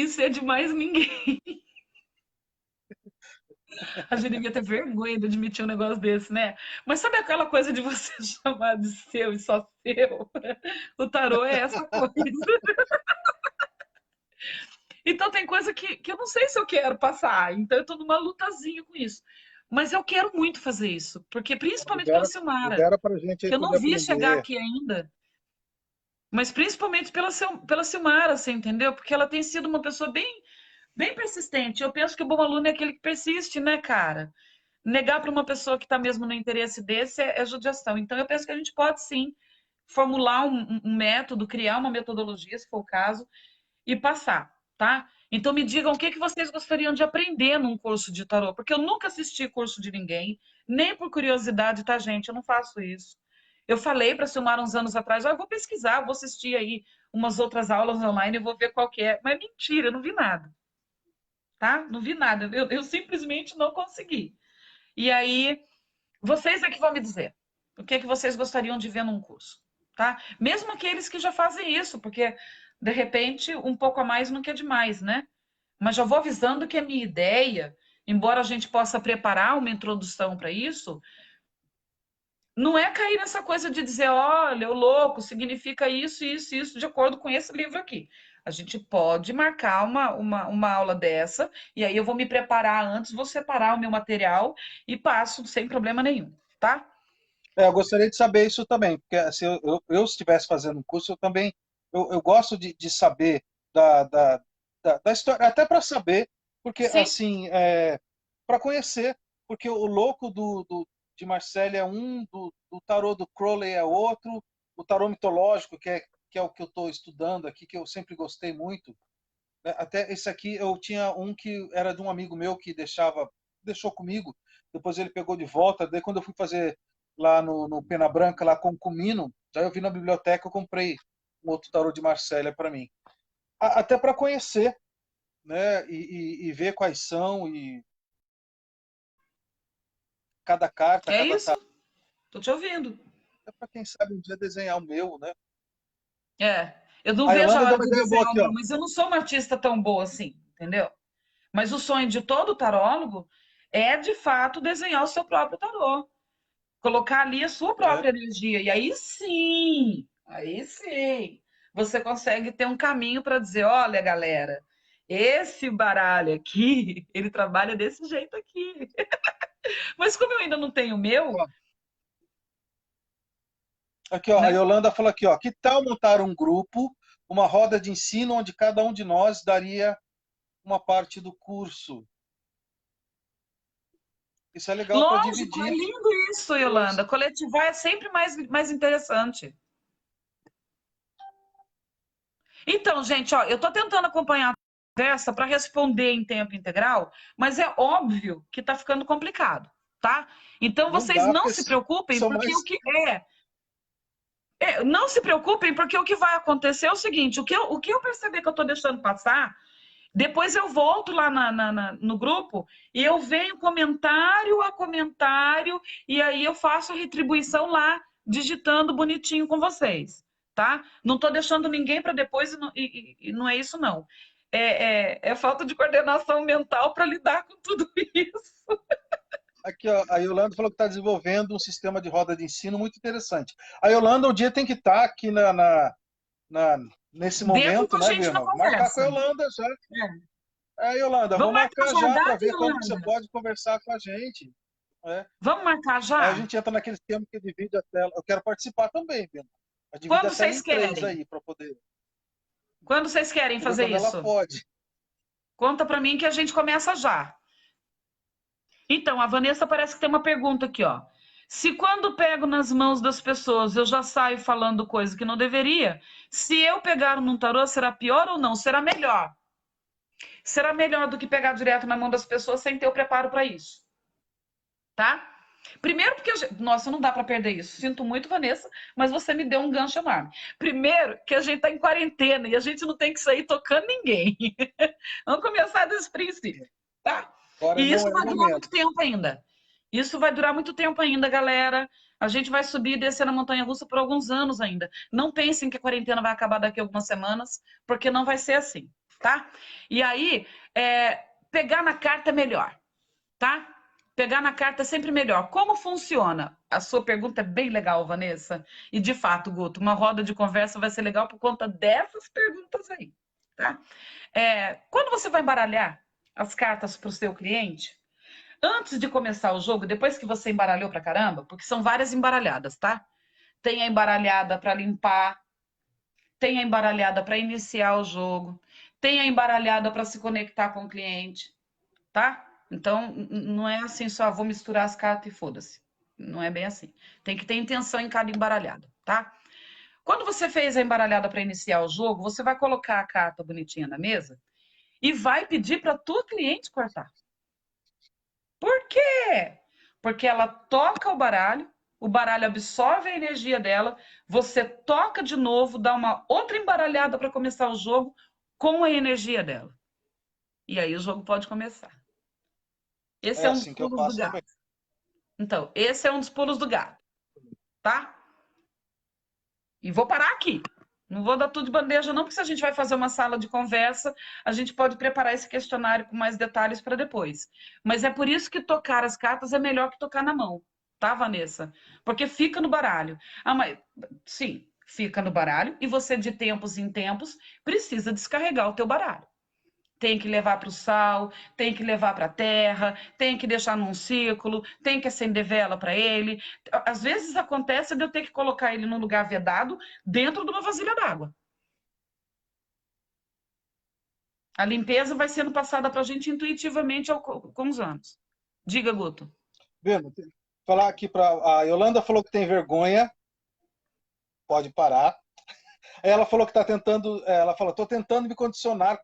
ser de mais ninguém. A gente devia ter vergonha de admitir um negócio desse, né? Mas sabe aquela coisa de você chamar de seu e só seu? O tarô é essa coisa. Então tem coisa que eu não sei se eu quero passar. Então eu tô numa lutazinha com isso. Mas eu quero muito fazer isso, porque principalmente pela Silmara, Libera para a gente aí que eu não poder vi chegar aprender. aqui ainda, mas principalmente pela Silmara, você entendeu? Porque ela tem sido uma pessoa bem persistente. Eu penso que o bom aluno é aquele que persiste, né, cara? Negar para uma pessoa que está mesmo no interesse desse é judiação. Então eu penso que a gente pode sim formular um método, criar uma metodologia, se for o caso, e passar, tá? Então me digam o que que vocês gostariam de aprender num curso de tarô, porque eu nunca assisti curso de ninguém, nem por curiosidade, tá, gente? Eu não faço isso. Eu falei para Silmar uns anos atrás, eu vou pesquisar, vou assistir aí umas outras aulas online e vou ver qual que é. Mas mentira, eu não vi nada, tá? Não vi nada. Eu simplesmente não consegui. E aí, vocês é que vão me dizer o que é que vocês gostariam de ver num curso, tá? Mesmo aqueles que já fazem isso, porque de repente um pouco a mais não quer demais, né? Mas já vou avisando que a minha ideia, embora a gente possa preparar uma introdução para isso, não é cair nessa coisa de dizer, olha, o louco significa isso, isso, isso, de acordo com esse livro aqui. A gente pode marcar uma aula dessa, e aí eu vou me preparar antes, vou separar o meu material e passo sem problema nenhum, tá? Eu gostaria de saber isso também, porque se eu estivesse fazendo um curso, eu também eu gosto de saber da história, até para saber, porque Sim, assim, para conhecer, porque o louco de Marselha é um, do tarô do Crowley é outro, o tarô mitológico, que é o que eu estou estudando aqui, que eu sempre gostei muito, né? Até esse aqui eu tinha um que era de um amigo meu que deixou comigo, depois ele pegou de volta, daí quando eu fui fazer lá no Pena Branca, lá com o Cumino, daí eu vi na biblioteca, eu comprei um outro tarô de Marselha para mim. Até para conhecer, né, e ver quais são, e cada carta, é cada isso. tarô, Tô te ouvindo. até para quem sabe um dia desenhar o meu, né? É, eu não A vejo a Yolanda deu hora uma de ideia boa desenhar o aqui, meu, ó. mas eu não sou uma artista tão boa assim, entendeu? Mas o sonho de todo tarólogo é, de fato, desenhar o seu próprio tarô. Colocar ali a sua É, própria energia. E aí sim, você consegue ter um caminho para dizer: olha, galera, esse baralho aqui, ele trabalha desse jeito aqui. Mas como eu ainda não tenho o meu, ó, aqui, ó, a né? Yolanda falou aqui, ó, que tal montar um grupo, uma roda de ensino onde cada um de nós daria uma parte do curso? Isso é legal para Lógico, é dividir lindo isso, depois. Yolanda. Coletivar é sempre mais interessante. Então, gente, ó, eu estou tentando acompanhar a conversa para responder em tempo integral, mas é óbvio que está ficando complicado, tá? Então, Não vocês dá, não porque se preocupem, são porque o mais. que não se preocupem, porque o que vai acontecer é o seguinte: o que eu perceber que eu estou deixando passar, depois eu volto lá no grupo e eu venho comentário a comentário, e aí eu faço a retribuição lá, digitando bonitinho com vocês, tá? Não estou deixando ninguém para depois e não é isso, não. É falta de coordenação mental para lidar com tudo isso. Aqui, ó, a Yolanda falou que está desenvolvendo um sistema de roda de ensino muito interessante. A Yolanda, um dia tem que estar aqui na- nesse Dentro com momento, a né, gente na Vilma? Marcar com a conversa. Yolanda já. É. Yolanda, vou Vamos marcar marcar já a já para data, ver quando que você Yolanda? pode conversar com a gente. É. Vamos marcar Aí a já? gente entra naquele esquema que divide a tela. Eu quero participar também, Vilma. A divide a Quando tela vocês em três querem? aí, para poder Quando vocês querem ver fazer quando ela isso? pode. Conta para mim que a gente começa já. Então, a Vanessa parece que tem uma pergunta aqui, ó. Se quando pego nas mãos das pessoas eu já saio falando coisa que não deveria, se eu pegar num tarô, será pior ou não? Será melhor. Será melhor do que pegar direto na mão das pessoas sem ter o preparo para isso, tá? Primeiro porque, nossa, não dá para perder isso. Sinto muito, Vanessa, mas você me deu um gancho enorme. Primeiro que a gente tá em quarentena e a gente não tem que sair tocando ninguém. Vamos começar desse princípio, tá? Agora E não isso é o vai durar muito momento. tempo ainda. Isso vai durar muito tempo ainda, galera. A gente vai subir e descer na montanha-russa por alguns anos ainda. Não pensem que a quarentena vai acabar daqui a algumas semanas, porque não vai ser assim, tá? E aí, pegar na carta é melhor, tá? Pegar na carta é sempre melhor. Como funciona? A sua pergunta é bem legal, Vanessa. E de fato, Guto, uma roda de conversa vai ser legal por conta dessas perguntas aí, tá? Quando você vai embaralhar as cartas para o seu cliente, antes de começar o jogo, depois que você embaralhou pra caramba, porque são várias embaralhadas, tá? Tem a embaralhada para limpar, tem a embaralhada para iniciar o jogo, tem a embaralhada para se conectar com o cliente, tá? Então, não é assim só, vou misturar as cartas e foda-se. Não é bem assim. Tem que ter intenção em cada embaralhada, tá? Quando você fez a embaralhada para iniciar o jogo, você vai colocar a carta bonitinha na mesa e vai pedir para tua cliente cortar. Por quê? Porque ela toca o baralho absorve a energia dela, você toca de novo, dá uma outra embaralhada para começar o jogo com a energia dela. E aí o jogo pode começar. Esse É é um dos assim que eu pulos do faço também. gato. Então, esse é um dos pulos do gato, tá? E vou parar aqui. Não vou dar tudo de bandeja, não, porque se a gente vai fazer uma sala de conversa, a gente pode preparar esse questionário com mais detalhes para depois. Mas é por isso que tocar as cartas é melhor que tocar na mão, tá, Vanessa? Porque fica no baralho. Mas sim, fica no baralho e você de tempos em tempos precisa descarregar o teu baralho, tem que levar para o sal, tem que levar para a terra, tem que deixar num círculo, tem que acender vela para ele. Às vezes acontece de eu ter que colocar ele num lugar vedado dentro de uma vasilha d'água. A limpeza vai sendo passada para a gente intuitivamente com os anos. Diga, Guto. Vendo? Falar aqui para a Yolanda falou que tem vergonha, pode parar. Aí ela falou que está tentando, ela falou, estou tentando me condicionar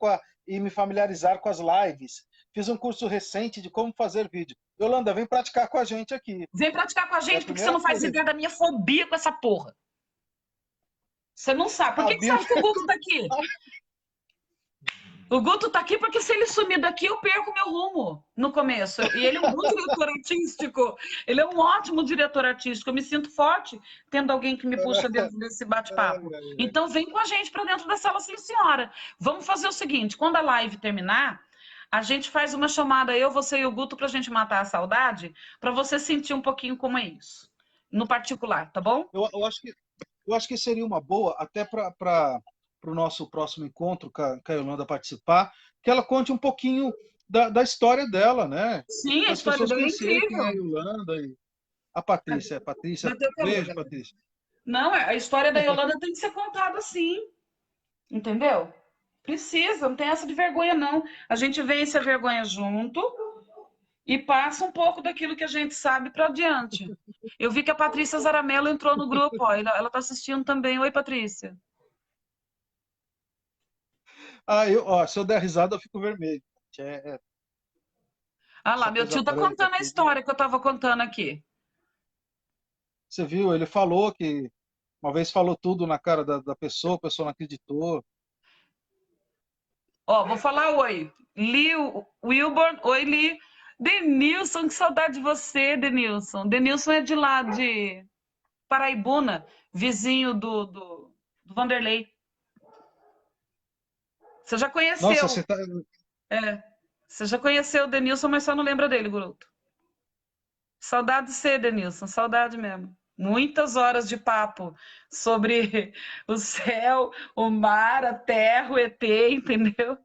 e me familiarizar com as lives. Fiz um curso recente de como fazer vídeo. Yolanda, vem praticar com a gente aqui. Vem praticar com a É a gente, porque você primeira não faz coisa. ideia da minha fobia com essa porra. Você não sabe. Por A que você acha que o Bíblia... Guto tá aqui? O Guto tá aqui porque se ele sumir daqui, eu perco meu rumo no começo. E ele é um bom diretor artístico. Ele é um ótimo diretor artístico. Eu me sinto forte tendo alguém que me puxa dentro desse bate-papo. Então vem com a gente para dentro da sala, sim, senhora. Vamos fazer o seguinte, quando a live terminar, a gente faz uma chamada, eu, você e o Guto, pra gente matar a saudade, para você sentir um pouquinho como é isso. No particular, tá bom? Eu acho que seria uma boa, até para o nosso próximo encontro, com a Yolanda participar, que ela conte um pouquinho da história dela, né? Sim, a Para as história pessoas dela é conhecerem quem é a incrível. Yolanda e a Patrícia. Patrícia, Bateu a beijo, cabeça. Patrícia. Não, a história da Yolanda tem que ser contada assim, entendeu? Precisa, não tem essa de vergonha, não. A gente vence a vergonha junto e passa um pouco daquilo que a gente sabe para adiante. Eu vi que a Patrícia Zaramello entrou no grupo, ó, ela está assistindo também. Oi, Patrícia. Se eu der risada, eu fico vermelho. Ah lá, Essa meu coisa tio tá branca, contando a tudo. história que eu estava contando aqui. Você viu? Ele falou que uma vez falou tudo na cara da pessoa, a pessoa não acreditou. Ó, vou falar oi. Li Wilborn, oi, Li. Denilson, que saudade de você, Denilson. Denilson é de lá, de Paraibuna, vizinho do Vanderlei. Você já Nossa, conheceu. você tá. É, você já conheceu o Denilson, mas só não lembra dele, Guruto. Saudade de você, Denilson, saudade mesmo. Muitas horas de papo sobre o céu, o mar, a terra, o ET, entendeu?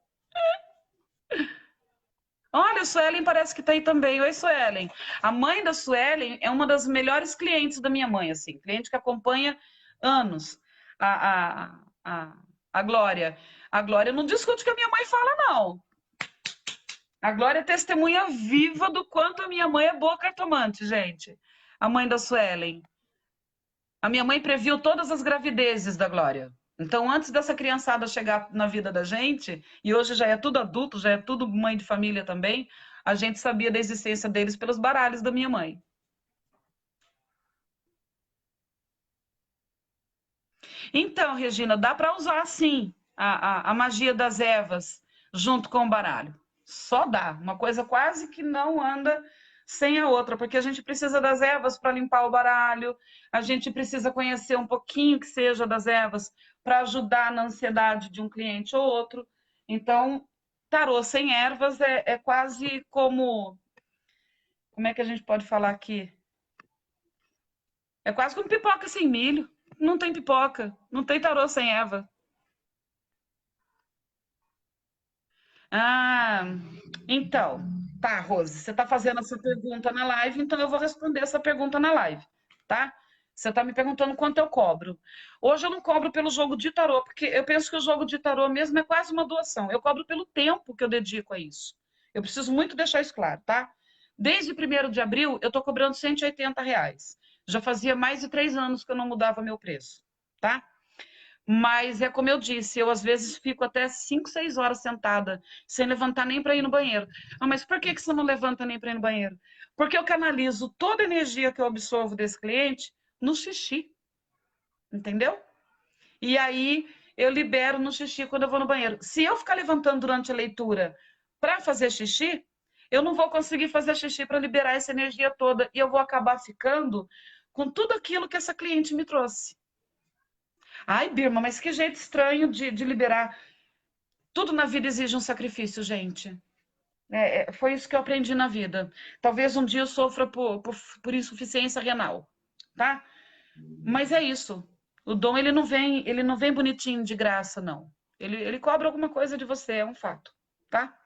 Olha, a Suelen parece que tá aí também. Oi, Suelen. A mãe da Suelen é uma das melhores clientes da minha mãe, assim, cliente que acompanha anos a Glória. A Glória não discute o que a minha mãe fala, não. A Glória é testemunha viva do quanto a minha mãe é boa cartomante, gente. A mãe da Suelen. A minha mãe previu todas as gravidezes da Glória. Então, antes dessa criançada chegar na vida da gente, e hoje já é tudo adulto, já é tudo mãe de família também, a gente sabia da existência deles pelos baralhos da minha mãe. Então, Regina, dá para usar sim a magia das ervas junto com o baralho. Só dá. Uma coisa quase que não anda sem a outra, porque a gente precisa das ervas para limpar o baralho, a gente precisa conhecer um pouquinho que seja das ervas para ajudar na ansiedade de um cliente ou outro. Então, tarô sem ervas é quase como. Como é que a gente pode falar aqui? É quase como pipoca sem milho. Não tem pipoca, não tem tarô sem erva. Ah, então, tá, Rose, você está fazendo essa pergunta na live, então eu vou responder essa pergunta na live, tá? Você está me perguntando quanto eu cobro. Hoje eu não cobro pelo jogo de tarô, porque eu penso que o jogo de tarô mesmo é quase uma doação. Eu cobro pelo tempo que eu dedico a isso. Eu preciso muito deixar isso claro, tá? Desde 1º de abril, eu estou cobrando R$ 180. Já fazia mais de 3 anos que eu não mudava meu preço, tá? Mas é como eu disse, eu às vezes fico até 5, 6 horas sentada, sem levantar nem para ir no banheiro. Ah, mas por que você não levanta nem para ir no banheiro? Porque eu canalizo toda a energia que eu absorvo desse cliente no xixi, entendeu? E aí eu libero no xixi quando eu vou no banheiro. Se eu ficar levantando durante a leitura para fazer xixi, eu não vou conseguir fazer xixi para liberar essa energia toda e eu vou acabar ficando com tudo aquilo que essa cliente me trouxe. Ai, Birma, mas que jeito estranho de liberar. Tudo na vida exige um sacrifício, gente. Foi isso que eu aprendi na vida. Talvez um dia eu sofra por insuficiência renal, tá? Mas é isso. O dom ele não vem bonitinho de graça, não. Ele cobra alguma coisa de você, é um fato. tá?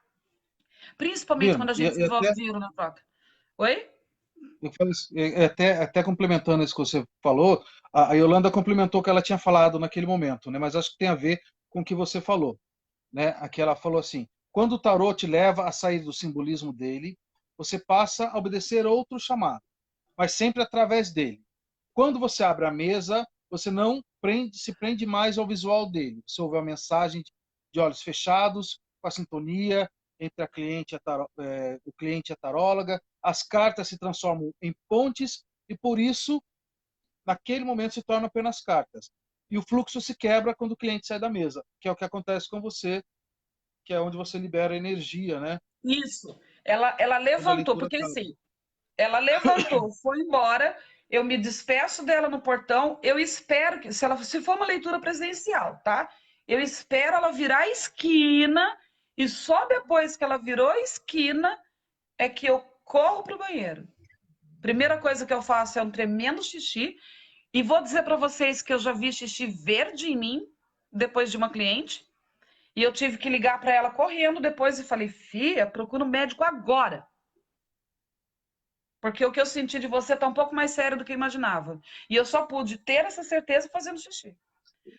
Principalmente Bino, quando a gente se envolve dinheiro na troca. Oi? eu falei assim, até complementando isso que você falou, a Yolanda complementou o que ela tinha falado naquele momento, né? Mas acho que tem a ver com o que você falou, né? Aqui ela falou assim: quando o tarô te leva a sair do simbolismo dele, você passa a obedecer outro chamado, mas sempre através dele. Quando você abre a mesa, você não se prende mais ao visual dele. Você ouve a mensagem de olhos fechados, com a sintonia entre o cliente e a taróloga. As cartas se transformam em pontes e, por isso, naquele momento se tornam apenas cartas. E o fluxo se quebra quando o cliente sai da mesa, que é o que acontece com você, que é onde você libera energia, né? Isso. Ela Quando a levantou, leitura porque acaba. assim, ela levantou, foi embora, eu me despeço dela no portão, eu espero que, se for uma leitura presencial, tá? Eu espero ela virar a esquina e só depois que ela virou a esquina é que eu corro pro banheiro. Primeira coisa que eu faço é um tremendo xixi e vou dizer para vocês que eu já vi xixi verde em mim depois de uma cliente e eu tive que ligar para ela correndo depois e falei: "Fia, procura um médico agora". Porque o que eu senti de você tá um pouco mais sério do que eu imaginava. E eu só pude ter essa certeza fazendo xixi.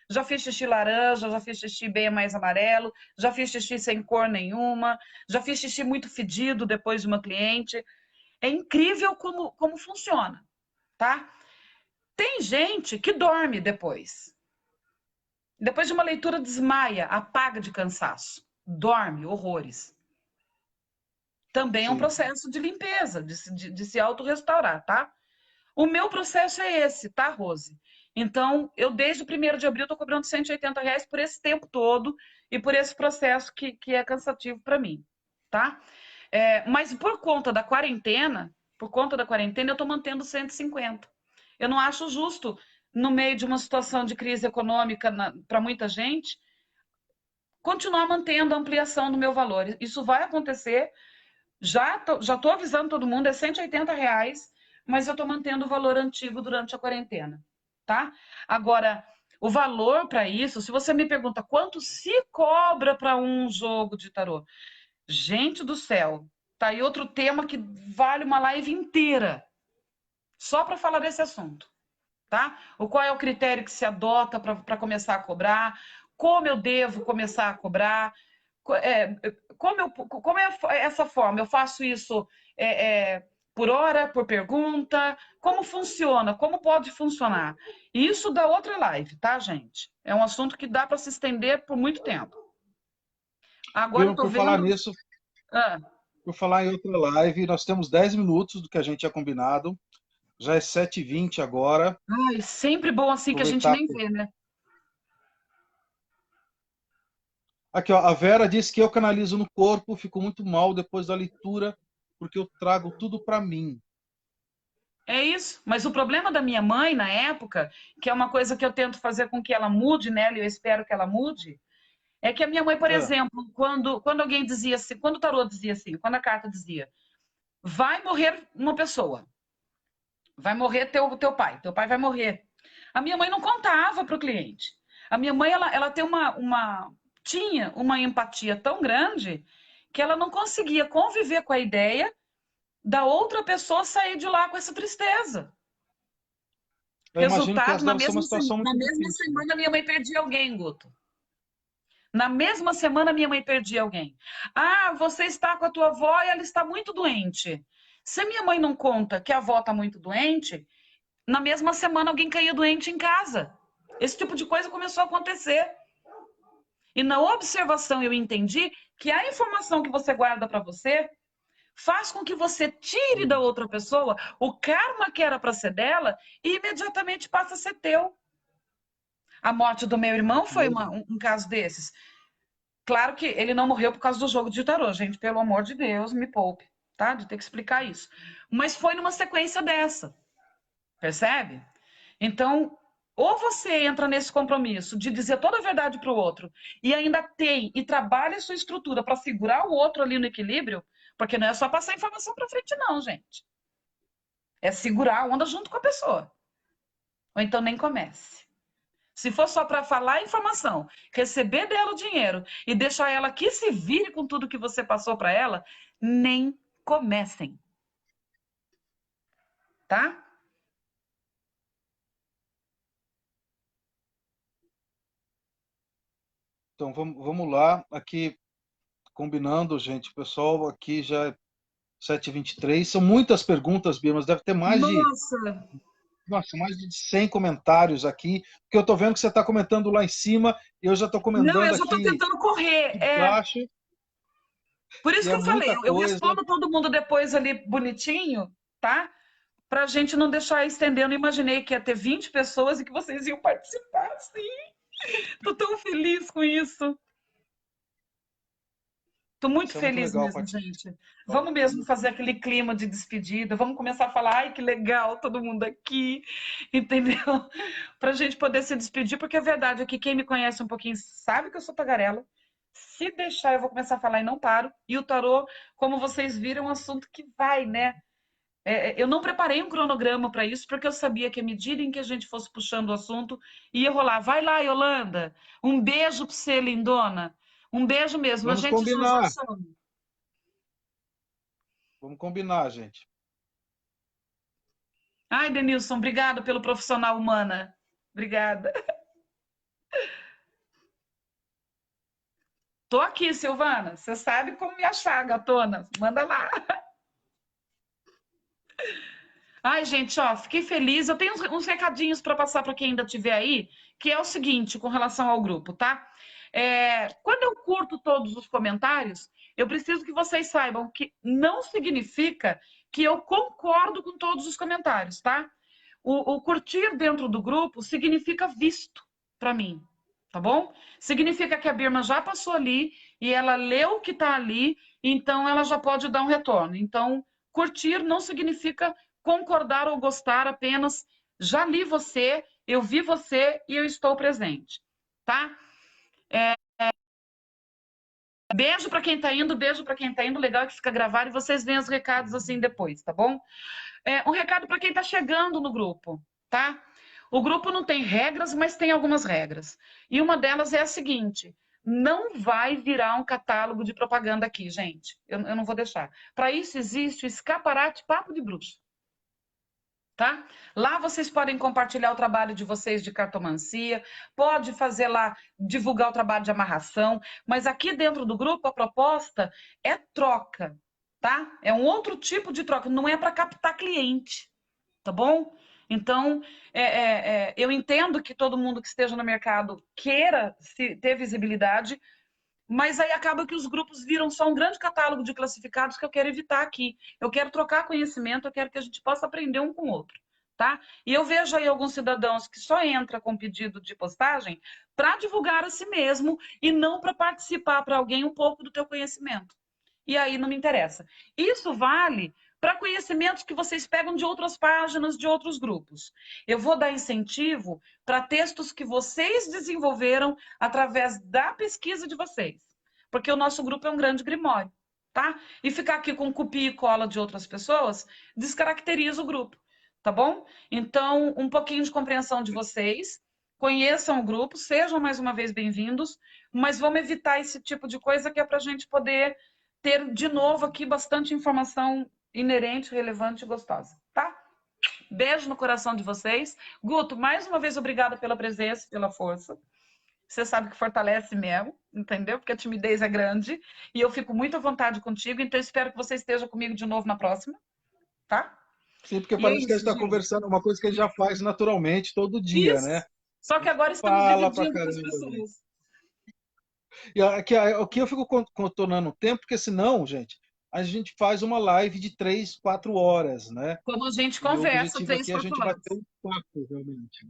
Já fiz xixi laranja, já fiz xixi bem mais amarelo, já fiz xixi sem cor nenhuma, já fiz xixi muito fedido depois de uma cliente. É incrível como funciona, tá? Tem gente que dorme depois. Depois de uma leitura desmaia, apaga de cansaço. Dorme, horrores. Também é um Sim. processo de limpeza, de se autorrestaurar, tá? O meu processo é esse, tá, Rose? Então, eu desde o 1º de abril estou cobrando R$ 180 por esse tempo todo e por esse processo que é cansativo para mim, tá? Mas por conta da quarentena, eu estou mantendo 150. Eu não acho justo, no meio de uma situação de crise econômica para muita gente, continuar mantendo a ampliação do meu valor. Isso vai acontecer, já tô avisando todo mundo, é R$ 180, mas eu tô mantendo o valor antigo durante a quarentena, tá? Agora, o valor para isso, se você me pergunta quanto se cobra para um jogo de tarô, gente do céu, tá aí outro tema que vale uma live inteira só para falar desse assunto, tá? Qual é o critério que se adota para começar a cobrar, como eu devo começar a cobrar, é, como é essa forma? Eu faço isso por hora, por pergunta? Como funciona? Como pode funcionar? Isso dá outra live, tá, gente? É um assunto que dá para se estender por muito tempo. Agora eu Bino, tô vendo. Ah, por falar em outra live, nós temos 10 minutos do que a gente tinha combinado. Já é 7h20 agora. ai, sempre bom assim que a gente Aproveitar. nem vê, né? Aqui, ó, a Vera disse que eu canalizo no corpo, fico muito mal depois da leitura, porque eu trago tudo para mim. É isso. Mas o problema da minha mãe, na época, que é uma coisa que eu tento fazer com que ela mude, né? E eu espero que ela mude, é que a minha mãe, por É, exemplo, quando alguém dizia assim, quando o tarô dizia assim, quando a carta dizia, vai morrer uma pessoa, vai morrer teu pai vai morrer. A minha mãe não contava para o cliente. A minha mãe, ela tem tinha uma empatia tão grande que ela não conseguia conviver com a ideia da outra pessoa sair de lá com essa tristeza. eu imagino que Resultado, essa deve ser uma situação na muito mesma difícil, né? semana minha mãe perdia alguém, Guto. Na mesma semana, minha mãe perdia alguém. Ah, você está com a tua avó e ela está muito doente. Se minha mãe não conta que a avó está muito doente, na mesma semana alguém caía doente em casa. Esse tipo de coisa começou a acontecer. E na observação eu entendi que a informação que você guarda para você faz com que você tire da outra pessoa o karma que era para ser dela e imediatamente passa a ser teu. A morte do meu irmão foi um caso desses. Claro que ele não morreu por causa do jogo de tarô, gente, pelo amor de Deus, me poupe, tá? De ter que explicar isso. Mas foi numa sequência dessa, percebe? Então, ou você entra nesse compromisso de dizer toda a verdade para o outro e ainda tem e trabalha a sua estrutura para segurar o outro ali no equilíbrio, porque não é só passar informação para frente, não, gente. É segurar a onda junto com a pessoa. Ou então nem comece. Se for só para falar informação, receber dela o dinheiro e deixar ela que se vire com tudo que você passou para ela, nem comecem. Tá? Então vamos lá, aqui combinando, gente. O pessoal aqui já é 7h23. São muitas perguntas, Bia, mas deve ter Nossa! mais de 100 comentários aqui, porque eu estou vendo que você está comentando lá em cima e eu já estou Não, eu comentando já estou aqui tentando correr. embaixo, Por isso e que é eu falei, muita eu coisa. respondo todo mundo depois ali bonitinho, tá? Pra gente não deixar estendendo. Imaginei que ia ter 20 pessoas e que vocês iam participar, sim. Tô tão feliz com isso. Tô muito Isso é muito feliz legal mesmo, participar. gente. Vamos mesmo fazer aquele clima de despedida. Vamos começar a falar, ai, que legal, todo mundo aqui, entendeu? Pra gente poder se despedir, porque é verdade, aqui quem me conhece um pouquinho sabe que eu sou tagarela. Se deixar, eu vou começar a falar e não paro. E o tarô, como vocês viram, é um assunto que vai, né? Eu não preparei um cronograma para isso, porque eu sabia que à medida em que a gente fosse puxando o assunto, ia rolar. Vai lá, Yolanda. Um beijo para você, lindona. Um beijo mesmo. A Vamos gente já já combinar. chama. Vamos combinar, gente. Ai, Denilson, obrigada pelo profissional humana. Obrigada. Tô aqui, Silvana. Você sabe como me achar, gatona. Manda lá. Ai, gente, ó, fiquei feliz. Eu tenho uns recadinhos para passar para quem ainda estiver aí, que é o seguinte, com relação ao grupo, tá? Quando eu curto todos os comentários, eu preciso que vocês saibam que não significa que eu concordo com todos os comentários, tá? O curtir dentro do grupo significa visto para mim, tá bom? Significa que a Birma já passou ali e ela leu o que está ali, então ela já pode dar um retorno. Então, curtir não significa concordar ou gostar, apenas já li você, eu vi você e eu estou presente, tá? Beijo para quem está indo, beijo para quem está indo. Legal que fica gravado e vocês veem os recados assim depois, tá bom? Um recado para quem está chegando no grupo, tá? O grupo não tem regras, mas tem algumas regras. E uma delas é a seguinte: não vai virar um catálogo de propaganda aqui, gente. Eu não vou deixar. Para isso existe o escaparate Papo de Bruxa. Tá? Lá vocês podem compartilhar o trabalho de vocês de cartomancia, pode fazer lá, divulgar o trabalho de amarração, mas aqui dentro do grupo a proposta é troca, tá? É um outro tipo de troca, não é para captar cliente, tá bom? Então, eu entendo que todo mundo que esteja no mercado queira ter visibilidade, mas aí acaba que os grupos viram só um grande catálogo de classificados que eu quero evitar aqui. Eu quero trocar conhecimento, eu quero que a gente possa aprender um com o outro, tá? E eu vejo aí alguns cidadãos que só entram com pedido de postagem para divulgar a si mesmo e não para participar para alguém um pouco do teu conhecimento. E aí não me interessa. Isso vale para conhecimentos que vocês pegam de outras páginas, de outros grupos. Eu vou dar incentivo para textos que vocês desenvolveram através da pesquisa de vocês. Porque o nosso grupo é um grande grimório, tá? E ficar aqui com copia e cola de outras pessoas descaracteriza o grupo, tá bom? Então, um pouquinho de compreensão de vocês, conheçam o grupo, sejam mais uma vez bem-vindos, mas vamos evitar esse tipo de coisa que é para a gente poder ter de novo aqui bastante informação inerente, relevante e gostosa, tá? Beijo no coração de vocês. Guto, mais uma vez, obrigada pela presença, pela força. Você sabe que fortalece mesmo, entendeu? Porque a timidez é grande e eu fico muito à vontade contigo, então espero que você esteja comigo de novo na próxima, tá? Sim, porque E é parece que a isso, gente está gente. conversando uma coisa que a gente já faz naturalmente todo dia, né? Isso. Só A que gente agora estamos fala pra dividindo com as caramba, gente. pessoas. E aqui eu fico contornando o tempo, porque senão, gente, a gente faz uma live de 3, 4 horas, né? Como a gente E o conversa objetivo aqui três, é a quatro gente horas. bater um papo, realmente.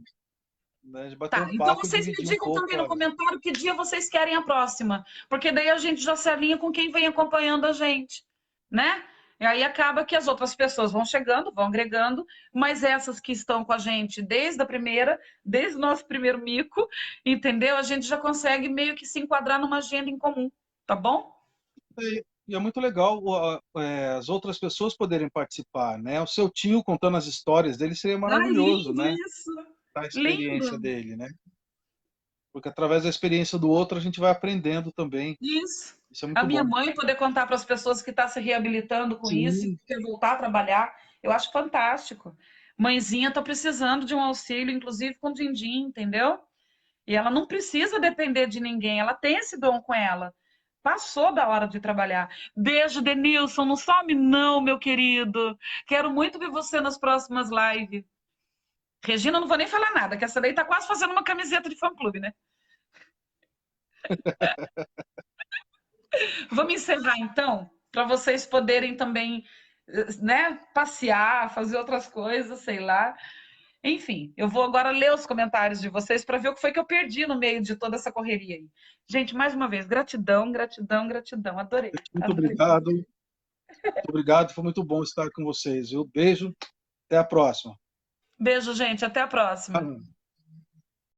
Né? A gente bater Tá, um então papo e vocês me dividir um digam pouco também no a... comentário que dia vocês querem a próxima, porque daí a gente já se alinha com quem vem acompanhando a gente, né? E aí acaba que as outras pessoas vão chegando, vão agregando, mas essas que estão com a gente desde a primeira, desde o nosso primeiro mico, entendeu? A gente já consegue meio que se enquadrar numa agenda em comum, tá bom? E é muito legal as outras pessoas poderem participar, né? O seu tio contando as histórias dele seria Ai, maravilhoso, lindo né? isso! A experiência Lindo! dele, né? Porque através da experiência do outro a gente vai aprendendo também. Isso. Isso é A muito minha bom. mãe poder contar para as pessoas que está se reabilitando com isso e Sim, que quer voltar a trabalhar, eu acho fantástico. Mãezinha está precisando de um auxílio, inclusive com din-din, entendeu? E ela não precisa depender de ninguém, ela tem esse dom com ela. Passou da hora de trabalhar. Beijo, Denilson. Não some, não, meu querido. Quero muito ver você nas próximas lives. Regina, não vou nem falar nada, que essa daí tá quase fazendo uma camiseta de fã-clube, né? Vamos encerrar, então, para vocês poderem também, né, passear, fazer outras coisas, sei lá. Enfim, eu vou agora ler os comentários de vocês para ver o que foi que eu perdi no meio de toda essa correria aí. Gente, mais uma vez, gratidão, gratidão, gratidão. Adorei. muito Adorei. obrigado. Muito obrigado. Foi muito bom estar com vocês, viu? Beijo. Até a próxima. Beijo, gente. Até a próxima.